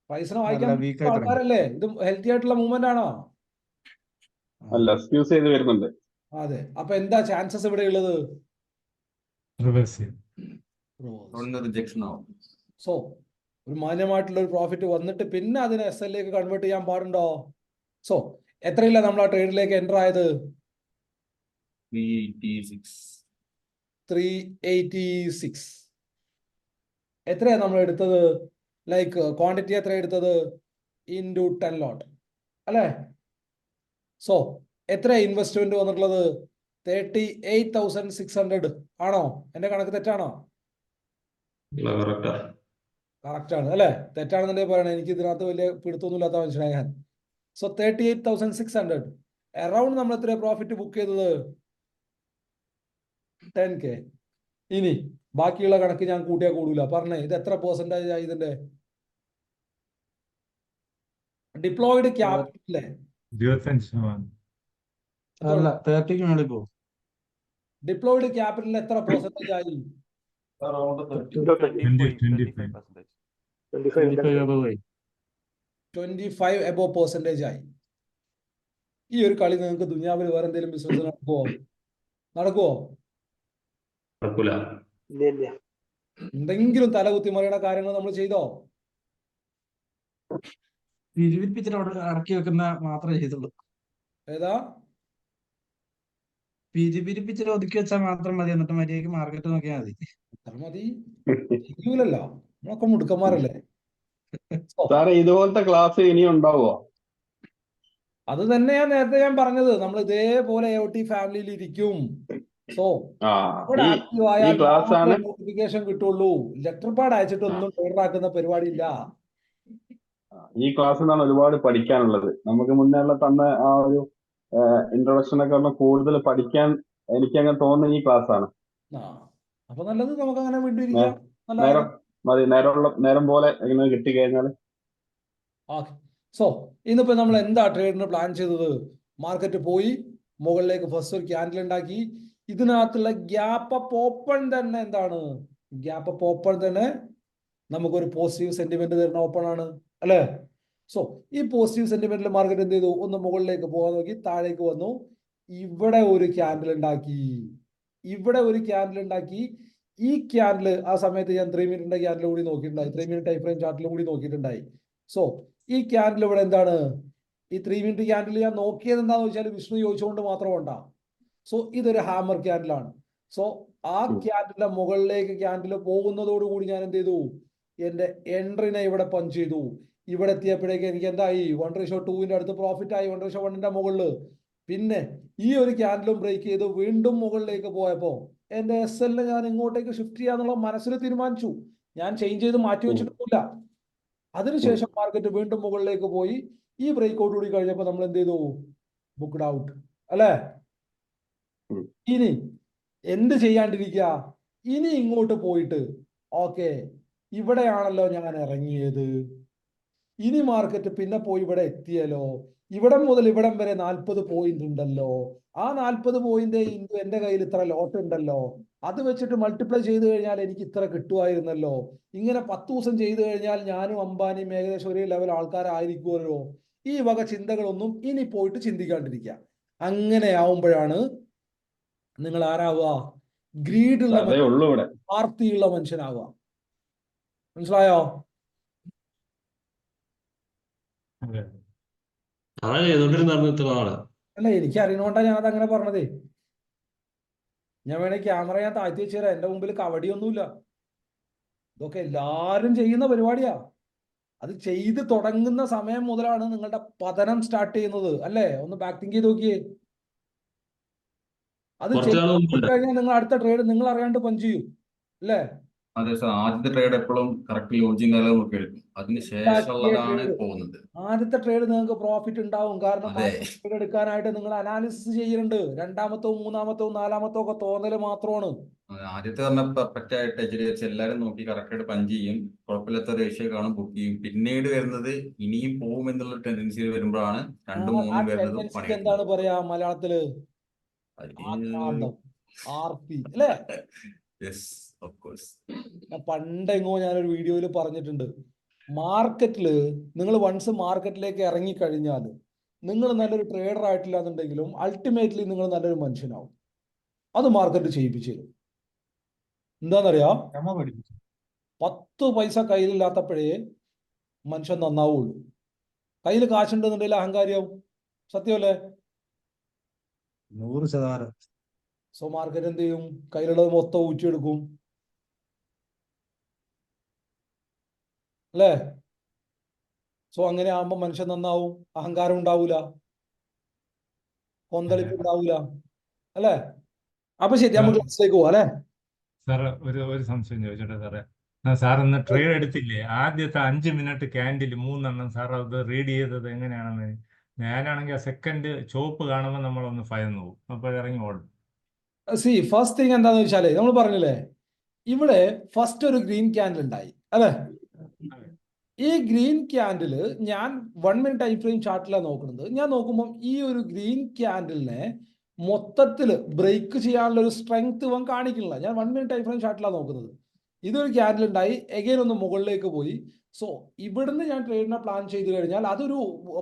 പൈസ വായിക്കാൻ നല്ല വീക്ക് ആയിട്ട് ആൾക്കാരല്ലേ? ഇത് ഹെൽത്തി ആയിട്ടുള്ള മൂവ്മെന്റ് ആണോ? അല്ല, എക്സ്ക്യൂസ് ചെയ്ത് വരുന്നുണ്ട്. അതെ. അപ്പൊ എന്താ ചാൻസസ് ഇവിടെ ഉള്ളത്? റിവേഴ്സ് റിജക്ഷൻ ആവും. സോ ഒരു മാന്യമായിട്ടുള്ള ഒരു പ്രോഫിറ്റ് വന്നിട്ട് പിന്നെ അതിനെ SL ലേക്ക് കൺവേർട്ട് ചെയ്യാൻ പാടുണ്ടോ? സോ എത്രയില്ല നമ്മൾ ആ ട്രേഡിലേക്ക് എൻ്റർ ആയത്? 386. എത്രയാ നമ്മൾ എടുത്തത്? ലൈക്ക് ക്വാണ്ടിറ്റി എത്ര എടുത്തത്? ഇൻറ്റു 10 ലോട്ട് അല്ലേ? സോ എത്ര ഇൻവെസ്റ്റ്മെന്റ് വന്നിട്ടുള്ളത്? 38,600 ആണോ? എന്റെ കണക്ക് തെറ്റാണോ? കറക്റ്റ് ആണ് അല്ലേ? തെറ്റാണെന്നുണ്ടെങ്കിൽ പറയണേ, എനിക്ക് ഇതിനകത്ത് വലിയ പിടുത്തൊന്നുമില്ലാത്ത മനുഷ്യനായ ഞാൻ. സോ 38,600 അറൌണ്ട് നമ്മൾ എത്ര പ്രോഫിറ്റ് ബുക്ക് ചെയ്തത്? 10K. ഇനി ബാക്കിയുള്ള കണക്ക് ഞാൻ കൂട്ടിയാൽ കൂടൂല. പറഞ്ഞേ, ഇത് എത്ര പെർസെന്റേജ് ആയി ഇതിന്റെ? ഡിപ്ലോയിഡ് ക്യാപിറ്റലിലെ 25%. അല്ല 30ക്ക് മുകളിൽ പോകും. ഡിപ്ലോയിഡ് ക്യാപിറ്റലിൽ എത്ര പെർസെന്റേജ് ആയി? 25 above പെർസെന്റേജ് ആയി. ഈ ഒരു കളി നിങ്ങൾക്ക് ദുനിയാവിൽ വേറെ എന്തെങ്കിലും ബിസിനസ് നടക്കുവോ? എന്തെങ്കിലും തലകുത്തി മറിയണ കാര്യങ്ങൾ നമ്മൾ ചെയ്തോ? പിരിവിപ്പിച്ചിട്ട് ഇറക്കി വെക്കുന്ന മാത്രമേ ചെയ്തുള്ളൂ. ഏതാ? പിരിപ്പിച്ചിട്ട് ഒതുക്കി വെച്ചാൽ മാത്രം മതി. എന്നിട്ട് മര്യാദക്ക് മാർക്കറ്റ് നോക്കിയാൽ മതി. അത്ര മതി. ചെയ്യൂലല്ലോ, നമ്മളൊക്കെ മുടുക്കന്മാരല്ലേ. സാറേ, ഇതുപോലത്തെ ക്ലാസ് ഇനി ഉണ്ടാവോ? അത് തന്നെയാ നേരത്തെ ഞാൻ പറഞ്ഞത്. നമ്മൾ ഇതേപോലെ AOT ഫാമിലിയിൽ ഇരിക്കും. സോ ആക്റ്റീവ് ആയാൽ നോട്ടിഫിക്കേഷൻ കിട്ടുള്ളൂ. ലെറ്റർ പാഡ് അയച്ചിട്ടൊന്നും ട്രേഡറാക്കുന്ന പരിപാടിയില്ല. ഈ ക്ലാസ്സിൽ നിന്നാണ് ഒരുപാട് പഠിക്കാനുള്ളത്. നമുക്ക് മുന്നേ തന്ന ആ ഒരു ഇൻട്രൊഡക്ഷനൊക്കെ കൂടുതൽ പഠിക്കാൻ എനിക്ക് അങ്ങനെ തോന്നുന്ന ഈ ക്ലാസ് ആണ്. അപ്പൊ നല്ലത്, നമുക്ക് അങ്ങനെ വീണ്ടും ഇരിക്കാം. നേരം പോലെ ഇങ്ങനെ കിട്ടിക്കഴിഞ്ഞാൽ. ഓക്കെ. സോ ഇന്നിപ്പോ നമ്മൾ എന്താ ട്രേഡിന് പ്ലാൻ ചെയ്തത്? മാർക്കറ്റ് പോയി മുകളിലേക്ക് ഫസ്റ്റ് ഒരു ക്യാൻഡിൽ ഉണ്ടാക്കി. ഇതിനകത്തുള്ള ഗ്യാപ്പ് അപ്പ് ഓപ്പൺ തന്നെ എന്താണ്? ഗ്യാപ്പ് അപ്പ് ഓപ്പൺ തന്നെ നമുക്കൊരു പോസിറ്റീവ് സെന്റിമെന്റ് തരുന്ന ഓപ്പൺ ആണ് അല്ലേ? സോ ഈ പോസിറ്റീവ് സെന്റിമെന്റിൽ മാർക്കറ്റ് എന്ത് ചെയ്തു? ഒന്ന് മുകളിലേക്ക് പോകാൻ നോക്കി, താഴേക്ക് വന്നു. ഇവിടെ ഒരു ക്യാൻഡിൽ ഉണ്ടാക്കി. ഈ ക്യാൻഡിൽ ആ സമയത്ത് ഞാൻ 3 മിനിറ്റിന്റെ ക്യാൻഡിൽ കൂടി നോക്കിയിട്ടുണ്ടായി. 3 മിനിറ്റ് ടൈം ഫ്രെയിം ചാർട്ടിൽ കൂടി നോക്കിയിട്ടുണ്ടായി. സോ ഈ ക്യാൻഡിൽ ഇവിടെ എന്താണ്? ഈ 3 മിനിറ്റ് ക്യാൻഡിൽ ഞാൻ നോക്കിയത് എന്താണെന്ന് വെച്ചാൽ വിഷ്ണു ചോദിച്ചുകൊണ്ട് മാത്രം ഉണ്ടാവും. സോ ഇതൊരു ഹാമർ ക്യാൻഡിലാണ്. സോ ആ ക്യാൻഡിലെ മുകളിലേക്ക് ക്യാൻഡിൽ പോകുന്നതോടുകൂടി ഞാൻ എന്ത് ചെയ്തു? എന്റെ എൻട്രിനെ ഇവിടെ പഞ്ച് ചെയ്തു. ഇവിടെ എത്തിയപ്പോഴേക്ക് എനിക്ക് എന്തായി? 1:2 അടുത്ത് പ്രോഫിറ്റ് ആയി. 1:1 മുകളിൽ. പിന്നെ ഈ ഒരു ക്യാൻഡിലും ബ്രേക്ക് ചെയ്ത് വീണ്ടും മുകളിലേക്ക് പോയപ്പോ എന്റെ SL ഞാൻ ഇങ്ങോട്ടേക്ക് ഷിഫ്റ്റ് ചെയ്യാന്നുള്ള മനസ്സിൽ തീരുമാനിച്ചു. ഞാൻ ചേഞ്ച് ചെയ്ത് മാറ്റി വെച്ചിട്ടൊന്നുമില്ല. അതിനുശേഷം മാർക്കറ്റ് വീണ്ടും മുകളിലേക്ക് പോയി. ഈ ബ്രേക്ക് ഔട്ട് കൂടി കഴിഞ്ഞപ്പോൾ നമ്മൾ എന്ത് ചെയ്തു? ബുക്ക്ഡ് ഔട്ട് അല്ലേ? ഇനി എന്ത് ചെയ്യാണ്ടിരിക്കുക? ഇനി ഇങ്ങോട്ട് പോയിട്ട് ഓക്കെ, ഇവിടെയാണല്ലോ ഞാൻ ഇറങ്ങിയത്. ഇനി മാർക്കറ്റ് പിന്നെ പോയി ഇവിടെ എത്തിയല്ലോ. ഇവിടം മുതൽ ഇവിടം വരെ 40 പോയിന്റ് ഉണ്ടല്ലോ. ആ 40 പോയിന്റ് എന്റെ കയ്യിൽ ഇത്ര ലോട്ട് ഉണ്ടല്ലോ. അത് വെച്ചിട്ട് മൾട്ടിപ്ലൈ ചെയ്ത് കഴിഞ്ഞാൽ എനിക്ക് ഇത്ര കിട്ടുമായിരുന്നല്ലോ. ഇങ്ങനെ 10 ദിവസം ചെയ്തു കഴിഞ്ഞാൽ ഞാനും അംബാനിയും ഏകദേശം ഒരേ ലെവൽ ആൾക്കാരായിരിക്കുമല്ലോ. ഈ വക ചിന്തകളൊന്നും ഇനി പോയിട്ട് ചിന്തിക്കാണ്ടിരിക്കുക. അങ്ങനെ ആവുമ്പോഴാണ് നിങ്ങൾ ആരാവുക? ഗ്രീഡുള്ള, ആർത്തിയുള്ള മനുഷ്യനാവുക. മനസ്സിലായോ? അല്ല, എനിക്ക് അറിയണോണ്ടാ ഞാനത് അങ്ങനെ പറഞ്ഞതേ. ഞാൻ വേണേ ക്യാമറ ഞാൻ താഴ്ത്തി വെച്ചു തരാം. എന്റെ മുമ്പിൽ കവടിയൊന്നുമില്ല. ഇതൊക്കെ എല്ലാരും ചെയ്യുന്ന പരിപാടിയാ. അത് ചെയ്ത് തുടങ്ങുന്ന സമയം മുതലാണ് നിങ്ങളുടെ പതനം സ്റ്റാർട്ട് ചെയ്യുന്നത് അല്ലേ? ഒന്ന് ബാക്കിങ് ചെയ്ത് നോക്കിയേ. അത് ചെയ്ത് കഴിഞ്ഞാൽ നിങ്ങൾ അടുത്ത ട്രേഡ് നിങ്ങൾ അറിയാണ്ട് പഞ്ച് ചെയ്യും അല്ലേ? അതെ സാർ, ആദ്യത്തെ ട്രേഡ് എപ്പോഴും കറക്റ്റ് ലോജിയും കാര്യങ്ങളും ഒക്കെ എടുക്കും. അതിന് ശേഷമുള്ളതാണ് പോകുന്നത്. ആദ്യത്തെ ട്രേഡ് നിങ്ങൾക്ക് പ്രോഫിറ്റ് ഉണ്ടാവും, കാരണം അതെ. ട്രേഡ് എടുക്കാനായിട്ട് നിങ്ങൾ അനാലിസിസ് ചെയ്യുന്നുണ്ട്. രണ്ടാമത്തോ മൂന്നാമത്തോ നാലാമത്തോ ഒക്കെ തോന്നല് മാത്രമാണ്. ആദ്യത്തെ പറഞ്ഞ പെർഫെക്റ്റ് ആയിട്ട് HDFC എല്ലാവരും നോക്കി കറക്റ്റ് ആയിട്ട് പഞ്ച് ചെയ്യും, കുഴപ്പമില്ലാത്ത റേഷ്യോ കാണും, ബുക്ക് ചെയ്യും. പിന്നീട് വരുന്നത് ഇനിയും പോകും എന്നുള്ള ടെൻഡൻസി വരുമ്പോഴാണ് രണ്ടും ആ മൂന്നും വരുന്നത് ടെൻഡൻസിക്ക് എന്താണ് പറയാ മലയാളത്തില്? ആക്രാന്തം, ആർത്തി അല്ലേ? പണ്ടെങ്ങോ ഞാനൊരു വീഡിയോയിൽ പറഞ്ഞിട്ടുണ്ട്, മാർക്കറ്റില് നിങ്ങൾ വൺസ് മാർക്കറ്റിലേക്ക് ഇറങ്ങിക്കഴിഞ്ഞാൽ നിങ്ങൾ നല്ലൊരു ട്രേഡർ ആയിട്ടില്ല എന്നുണ്ടെങ്കിലും അൾട്ടിമേറ്റ്ലി നിങ്ങൾ നല്ലൊരു മനുഷ്യനാവും. അത് മാർക്കറ്റ് ചെയ്യിപ്പിച്ചു തരും. എന്താണെന്നറിയാം, 10 പൈസ കയ്യിലില്ലാത്തപ്പോഴേ മനുഷ്യൻ നന്നാവുള്ളൂ. കയ്യിൽ കാശുണ്ടെന്നുണ്ടെങ്കിൽ അഹങ്കാരിയാവും. സത്യമല്ലേ? 100%. സോ മാർക്കറ്റ് എന്ത് ചെയ്യും? കയ്യിലുള്ളത് മൊത്തം ഊറ്റിയെടുക്കും അല്ലേ? സോ അങ്ങനെ ആകുമ്പോൾ മനുഷ്യൻ നന്നാവും, അഹങ്കാരം ഉണ്ടാവൂല, കൊന്തളിപ്പ് ഉണ്ടാവൂല അല്ലേ? അപ്പൊ ശരി, നമുക്ക് ക്ലാസ്സിലേക്ക് പോവാം അല്ലേ? സാറ് ഒരു സംശയം ചോദിച്ചോട്ടെ സാറേ? സാർ ഇന്ന് ട്രേഡ് എടുത്തില്ലേ, ആദ്യത്തെ 5 മിനിറ്റ് ക്യാൻഡിൽ 3 സാർ അത് റീഡ് ചെയ്തത് എങ്ങനെയാണെന്ന്? ഞാനാണെങ്കിൽ ആ സെക്കൻഡ് ചോപ്പ് കാണുമ്പോൾ നമ്മളൊന്ന് ഭയന്നു പോകും, അപ്പോൾ ഇറങ്ങി ഓടും. സി ഫസ്റ്റ് തിങ് എന്താന്ന് വെച്ചാല്, നമ്മൾ പറഞ്ഞില്ലേ ഇവിടെ ഫസ്റ്റ് ഒരു ഗ്രീൻ ക്യാൻഡിൽ ഉണ്ടായി അല്ലേ? ഈ ഗ്രീൻ ക്യാൻഡില് ഞാൻ 1 മിനിറ്റ് ടൈം ഫ്രെയിം ചാർട്ടിലാണ് നോക്കുന്നത്. ഞാൻ നോക്കുമ്പോൾ ഈ ഒരു ഗ്രീൻ ക്യാൻഡിലിനെ മൊത്തത്തില് ബ്രേക്ക് ചെയ്യാനുള്ള ഒരു സ്ട്രെങ്ത് ഇവൻ കാണിക്കുന്നില്ല. ഞാൻ 1 മിനിറ്റ് ടൈം ഫ്രെയിം ചാർട്ടിലാണ് നോക്കുന്നത്. ഇതൊരു ക്യാൻഡിൽ ഉണ്ടായി, എഗെയിൻ ഒന്ന് മുകളിലേക്ക് പോയി. സോ ഇവിടുന്ന് ഞാൻ ട്രേഡിനെ പ്ലാൻ ചെയ്ത് കഴിഞ്ഞാൽ അതൊരു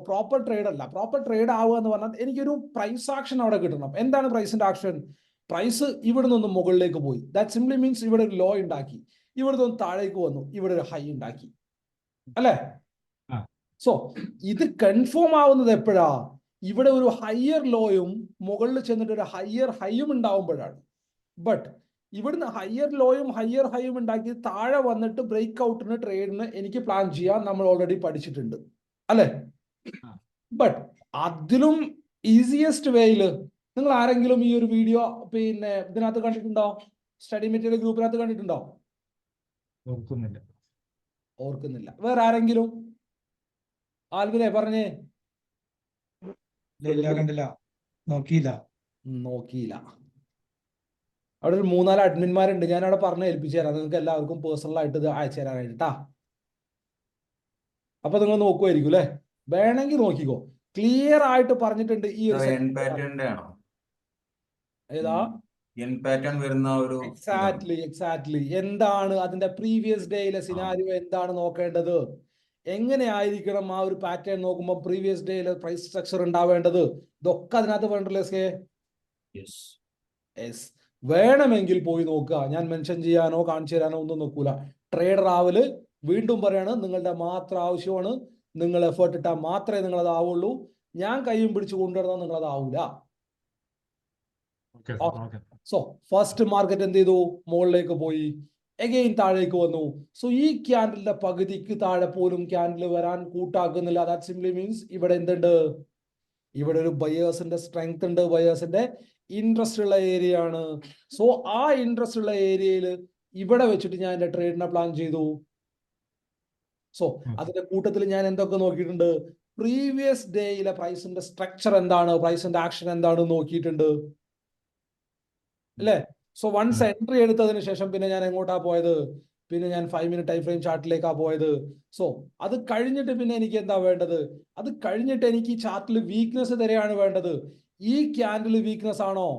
പ്രോപ്പർ ട്രേഡ് അല്ല. പ്രോപ്പർ ട്രേഡ് ആവുക എന്ന് പറഞ്ഞാൽ എനിക്കൊരു പ്രൈസ് ആക്ഷൻ അവിടെ കിട്ടണം. എന്താണ് പ്രൈസിന്റെ ആക്ഷൻ? പ്രൈസ് ഇവിടെ നിന്ന് മുകളിലേക്ക് പോയി, ദാറ്റ് സിംപ്ലി മീൻസ് ഇവിടെ ഒരു ലോ ഉണ്ടാക്കി, ഇവിടെ നിന്ന് താഴേക്ക് വന്നു, ഇവിടെ ഒരു ഹൈ ഉണ്ടാക്കി അല്ലേ? സോ ഇത് കൺഫേം ആവുന്നത് എപ്പോഴാ? ഇവിടെ ഒരു ഹയർ ലോയും മുകളിൽ ചെന്നിട്ട് ഒരു ഹയർ ഹൈയും ഉണ്ടാവുമ്പോഴാണ്. ബട്ട് ഇവിടുന്ന് ഹയർ ലോയും ഹയർ ഹൈയും ഉണ്ടാക്കി താഴെ വന്നിട്ട് ബ്രേക്ക് ഔട്ടിന് ട്രേഡിന് എനിക്ക് പ്ലാൻ ചെയ്യാൻ നമ്മൾ ഓൾറെഡി പഠിച്ചിട്ടുണ്ട് അല്ലെ? ബട്ട് അതിലും ഈസിയസ്റ്റ് വേയില് നിങ്ങൾ ആരെങ്കിലും ഈ ഒരു വീഡിയോ പിന്നെ ഇതിനകത്ത് കണ്ടിട്ടുണ്ടോ? സ്റ്റഡി മെറ്റീരിയൽ ഗ്രൂപ്പിനകത്ത് കണ്ടിട്ടുണ്ടോ? ഓർക്കുന്നില്ല. വേറെ ആരെങ്കിലും? ആൽവിനെ പറഞ്ഞേ. കണ്ടില്ല, നോക്കിയില്ല. അവിടെ ഒരു 3-4 അഡ്മിന്മാരുണ്ട്, ഞാൻ അവിടെ പറഞ്ഞ് ഏൽപ്പിച്ചു തരാം. നിങ്ങൾക്ക് എല്ലാവർക്കും പേഴ്സണൽ ആയിട്ട് ഇത് അയച്ചു തരാനായിട്ടാ. അപ്പൊ നിങ്ങൾ നോക്കുമായിരിക്കും അല്ലെ? വേണമെങ്കിൽ നോക്കിക്കോ, ക്ലിയർ ആയിട്ട് പറഞ്ഞിട്ടുണ്ട്. ഈ ഒരു ഏതാ എക്സാക്ട്ലി എന്താണ് അതിന്റെ പ്രീവിയസ് ഡേയിലെ സിനാരിയോ, എന്താണ് നോക്കേണ്ടത്, എങ്ങനെയായിരിക്കണം ആ ഒരു പാറ്റേൺ നോക്കുമ്പോൾ പ്രീവിയസ് ഡേയിലെ പ്രൈസ് സ്ട്രക്ചർ ഉണ്ടാവേണ്ടത്, ഇതൊക്കെ അതിനകത്ത് വേണ്ടല്ലോ. വേണമെങ്കിൽ പോയി നോക്കുക. ഞാൻ മെൻഷൻ ചെയ്യാനോ കാണിച്ചു തരാനോ ഒന്നും നോക്കൂല. ട്രേഡർ ആവല് വീണ്ടും പറയാണ്, നിങ്ങളുടെ മാത്രം ആവശ്യമാണ്. നിങ്ങൾ എഫേർട്ട് ഇട്ടാൽ മാത്രമേ നിങ്ങൾ അതാവുള്ളൂ. ഞാൻ കൈയും പിടിച്ചു കൊണ്ടുവരുന്ന നിങ്ങൾ അതാവൂല. സോ ഫസ്റ്റ് മാർക്കറ്റ് എന്ത് ചെയ്തു? മുകളിലേക്ക് പോയി, എഗെയിൻ താഴേക്ക് വന്നു. സോ ഈ ക്യാൻഡിലിന്റെ പകുതിക്ക് താഴെ പോലും ക്യാൻഡിൽ വരാൻ കൂട്ടാക്കുന്നില്ല. ദാറ്റ് സിംപ്ലി മീൻസ് ഇവിടെ എന്തുണ്ട്? ഇവിടെ ഒരു ബയേഴ്സിന്റെ സ്ട്രെങ്ത് ഉണ്ട്, ബയേഴ്സിന്റെ ഇൻട്രസ്റ്റ് ഉള്ള ഏരിയ ആണ്. സോ ആ ഇൻട്രസ്റ്റ് ഉള്ള ഏരിയയിൽ ഇവിടെ വെച്ചിട്ട് ഞാൻ എന്റെ ട്രേഡിനെ പ്ലാൻ ചെയ്തു. സോ അതിന്റെ കൂട്ടത്തിൽ ഞാൻ എന്തൊക്കെ നോക്കിയിട്ടുണ്ട്? പ്രീവിയസ് ഡേയിലെ പ്രൈസിന്റെ സ്ട്രക്ചർ എന്താണ്, പ്രൈസിന്റെ ആക്ഷൻ എന്താണ് നോക്കിയിട്ടുണ്ട് അല്ലേ? സോ വൺസ് എൻട്രി എടുത്തതിന് ശേഷം പിന്നെ ഞാൻ എങ്ങോട്ടാ പോയത്? പിന്നെ ഞാൻ 5 മിനിറ്റ് ടൈം ഫ്രെയിം ചാർട്ടിലേക്കാ പോയത്. സോ അത് കഴിഞ്ഞിട്ട് പിന്നെ എനിക്ക് എന്താ വേണ്ടത്? അത് കഴിഞ്ഞിട്ട് എനിക്ക് ഈ ചാർട്ടിൽ വീക്ക്നെസ് തരെയാണ് വേണ്ടത്. ഈ ക്യാൻഡിൽ വീക്ക്നെസ് ആണോ?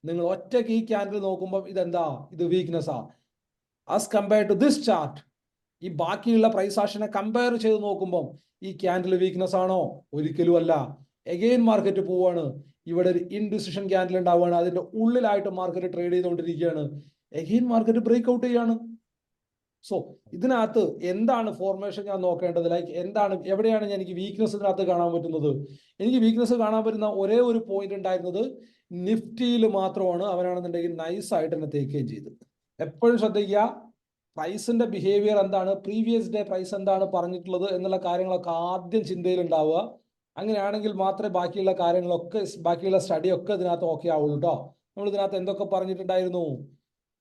നിങ്ങൾ ഒറ്റയ്ക്ക് ഈ ക്യാൻഡിൽ നോക്കുമ്പോൾ ഇതെന്താ? ഇത് വീക്ക്നെസ് ആ. As compare to this chart, ഈ ബാക്കിയുള്ള പ്രൈസ് ആക്ഷനെ കമ്പയർ ചെയ്ത് നോക്കുമ്പോൾ ഈ ക്യാൻഡിൽ വീക്ക്നെസ് ആണോ? ഒരിക്കലും അല്ല. എഗെയിൻ മാർക്കറ്റ് പോവാണ്, ഇവിടെ ഒരു ഇൻഡിസിഷൻ ക്യാൻഡിൽ ഉണ്ടാവുകയാണ്, അതിന്റെ ഉള്ളിലായിട്ട് മാർക്കറ്റ് ട്രേഡ് ചെയ്തുകൊണ്ടിരിക്കുകയാണ്. എഗെയിൻ മാർക്കറ്റ് ബ്രേക്ക് ഔട്ട് ചെയ്യാണ്. സോ ഇതിനകത്ത് എന്താണ് ഫോർമേഷൻ ഞാൻ നോക്കേണ്ടത്? ലൈക്ക് എന്താണ്, എവിടെയാണ് എനിക്ക് വീക്ക്നെസ് ഇതിനകത്ത് കാണാൻ പറ്റുന്നത്? എനിക്ക് വീക്ക്നെസ് കാണാൻ പറ്റുന്ന ഒരേ ഒരു പോയിന്റ് ഉണ്ടായിരുന്നത് നിഫ്റ്റിയിൽ മാത്രമാണ്. അവനാണെന്നുണ്ടെങ്കിൽ നൈസ് ആയിട്ട് തന്നെ തേക്കുകയും ചെയ്ത്. എപ്പോഴും ശ്രദ്ധിക്കുക, പ്രൈസിന്റെ ബിഹേവിയർ എന്താണ്, പ്രീവിയസ് ഡേ പ്രൈസ് എന്താണ് പറഞ്ഞിട്ടുള്ളത് എന്നുള്ള കാര്യങ്ങളൊക്കെ ആദ്യം ചിന്തയിൽ ഉണ്ടാവുക. അങ്ങനെയാണെങ്കിൽ മാത്രമേ ബാക്കിയുള്ള കാര്യങ്ങളൊക്കെ, ബാക്കിയുള്ള സ്റ്റഡി ഒക്കെ ഇതിനകത്ത് ഓക്കെ ആവുള്ളൂ കേട്ടോ. നമ്മൾ ഇതിനകത്ത് എന്തൊക്കെ പറഞ്ഞിട്ടുണ്ടായിരുന്നു?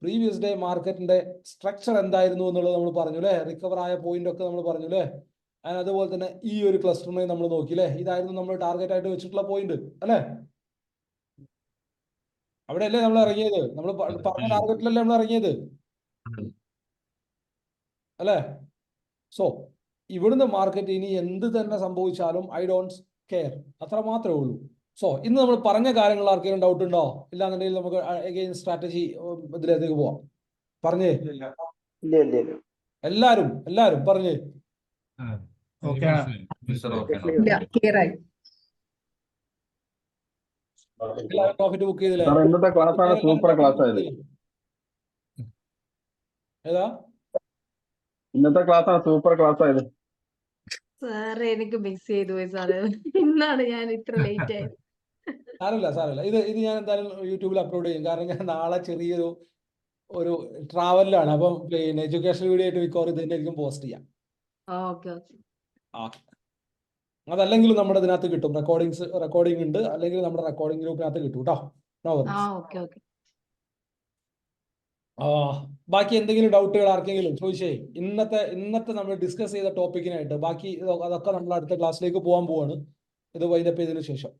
പ്രീവിയസ് ഡേ മാർക്കറ്റിന്റെ സ്ട്രക്ചർ എന്തായിരുന്നു എന്നുള്ളത് നമ്മൾ പറഞ്ഞു അല്ലേ, റിക്കവർ ആയ പോയിന്റ് ഒക്കെ നമ്മൾ പറഞ്ഞു അല്ലേ. അതുപോലെ തന്നെ ഈ ഒരു ക്ലസ്റ്ററിനെ നമ്മൾ നോക്കി അല്ലേ, ഇതായിരുന്നു നമ്മൾ ടാർഗറ്റ് ആയിട്ട് വെച്ചിട്ടുള്ള പോയിന്റ് അല്ലേ. അവിടെ അല്ലേ നമ്മൾ ഇറങ്ങിയത്, നമ്മൾ പറഞ്ഞ ടാർഗറ്റിലല്ലേ നമ്മൾ ഇറങ്ങിയത് അല്ലേ. സോ ഇവിടുന്ന് മാർക്കറ്റ് ഇനി എന്ത് തന്നെ സംഭവിച്ചാലും ഐ ഡോണ്ട് കെയർ, അത്ര മാത്രമേ ഉള്ളൂ. സോ ഇന്ന് നമ്മൾ പറഞ്ഞ കാര്യങ്ങൾ ആർക്കെങ്കിലും ഡൗട്ട് ഉണ്ടോ? ഇല്ലാന്നുണ്ടെങ്കിൽ നമുക്ക് അഗെയിൻ സ്ട്രാറ്റജി ഇതിലേക്ക് പോവാം. പറഞ്ഞേ എല്ലാരും പറഞ്ഞേ. എല്ലാവരും പ്രോഫിറ്റ് ബുക്ക് ചെയ്തില്ലേ? സാർ ഇന്നത്തെ ക്ലാസ് ആണ് സൂപ്പർ ക്ലാസ് ആയത്. ഏതാ ഇന്നത്തെ ക്ലാസ് ആണ് സൂപ്പർ ക്ലാസ് ആയത്. സാറേ എനിക്ക് മിസ് ചെയ്തു പോയി സാറേ. ഇന്നാണ് ഞാൻ ഇത്ര ലേറ്റ് ആയത്. സാരമില്ല. ഇത് ഞാൻ എന്തായാലും യൂട്യൂബിൽ അപ്ലോഡ് ചെയ്യും. കാരണം ഞാൻ നാളെ ചെറിയൊരു ട്രാവലിലാണ്. അപ്പം പിന്നെ എഡ്യൂക്കേഷണൽ വീഡിയോ ആയിട്ട് മിക്കവാറും ഇത് തന്നെയായിരിക്കും പോസ്റ്റ് ചെയ്യാം. ഓക്കെ. അതല്ലെങ്കിൽ നമ്മുടെ ഇതിനകത്ത് കിട്ടും, റെക്കോർഡിംഗ് ഉണ്ട്, അല്ലെങ്കിൽ നമ്മുടെ റെക്കോർഡിംഗ് ഗ്രൂപ്പിനകത്ത് കിട്ടും കേട്ടോ. ഓക്കെ. ബാക്കി എന്തെങ്കിലും ഡൗട്ടുകൾ ആർക്കെങ്കിലും ചോദിച്ചേ. ഇന്നത്തെ നമ്മൾ ഡിസ്കസ് ചെയ്ത ടോപ്പിക്കിനായിട്ട് ബാക്കി അതൊക്കെ നമ്മൾ അടുത്ത ക്ലാസ്സിലേക്ക് പോകാൻ പോവാണ്, ഇത് വൈൻഡപ്പ് ചെയ്തതിനു ശേഷം.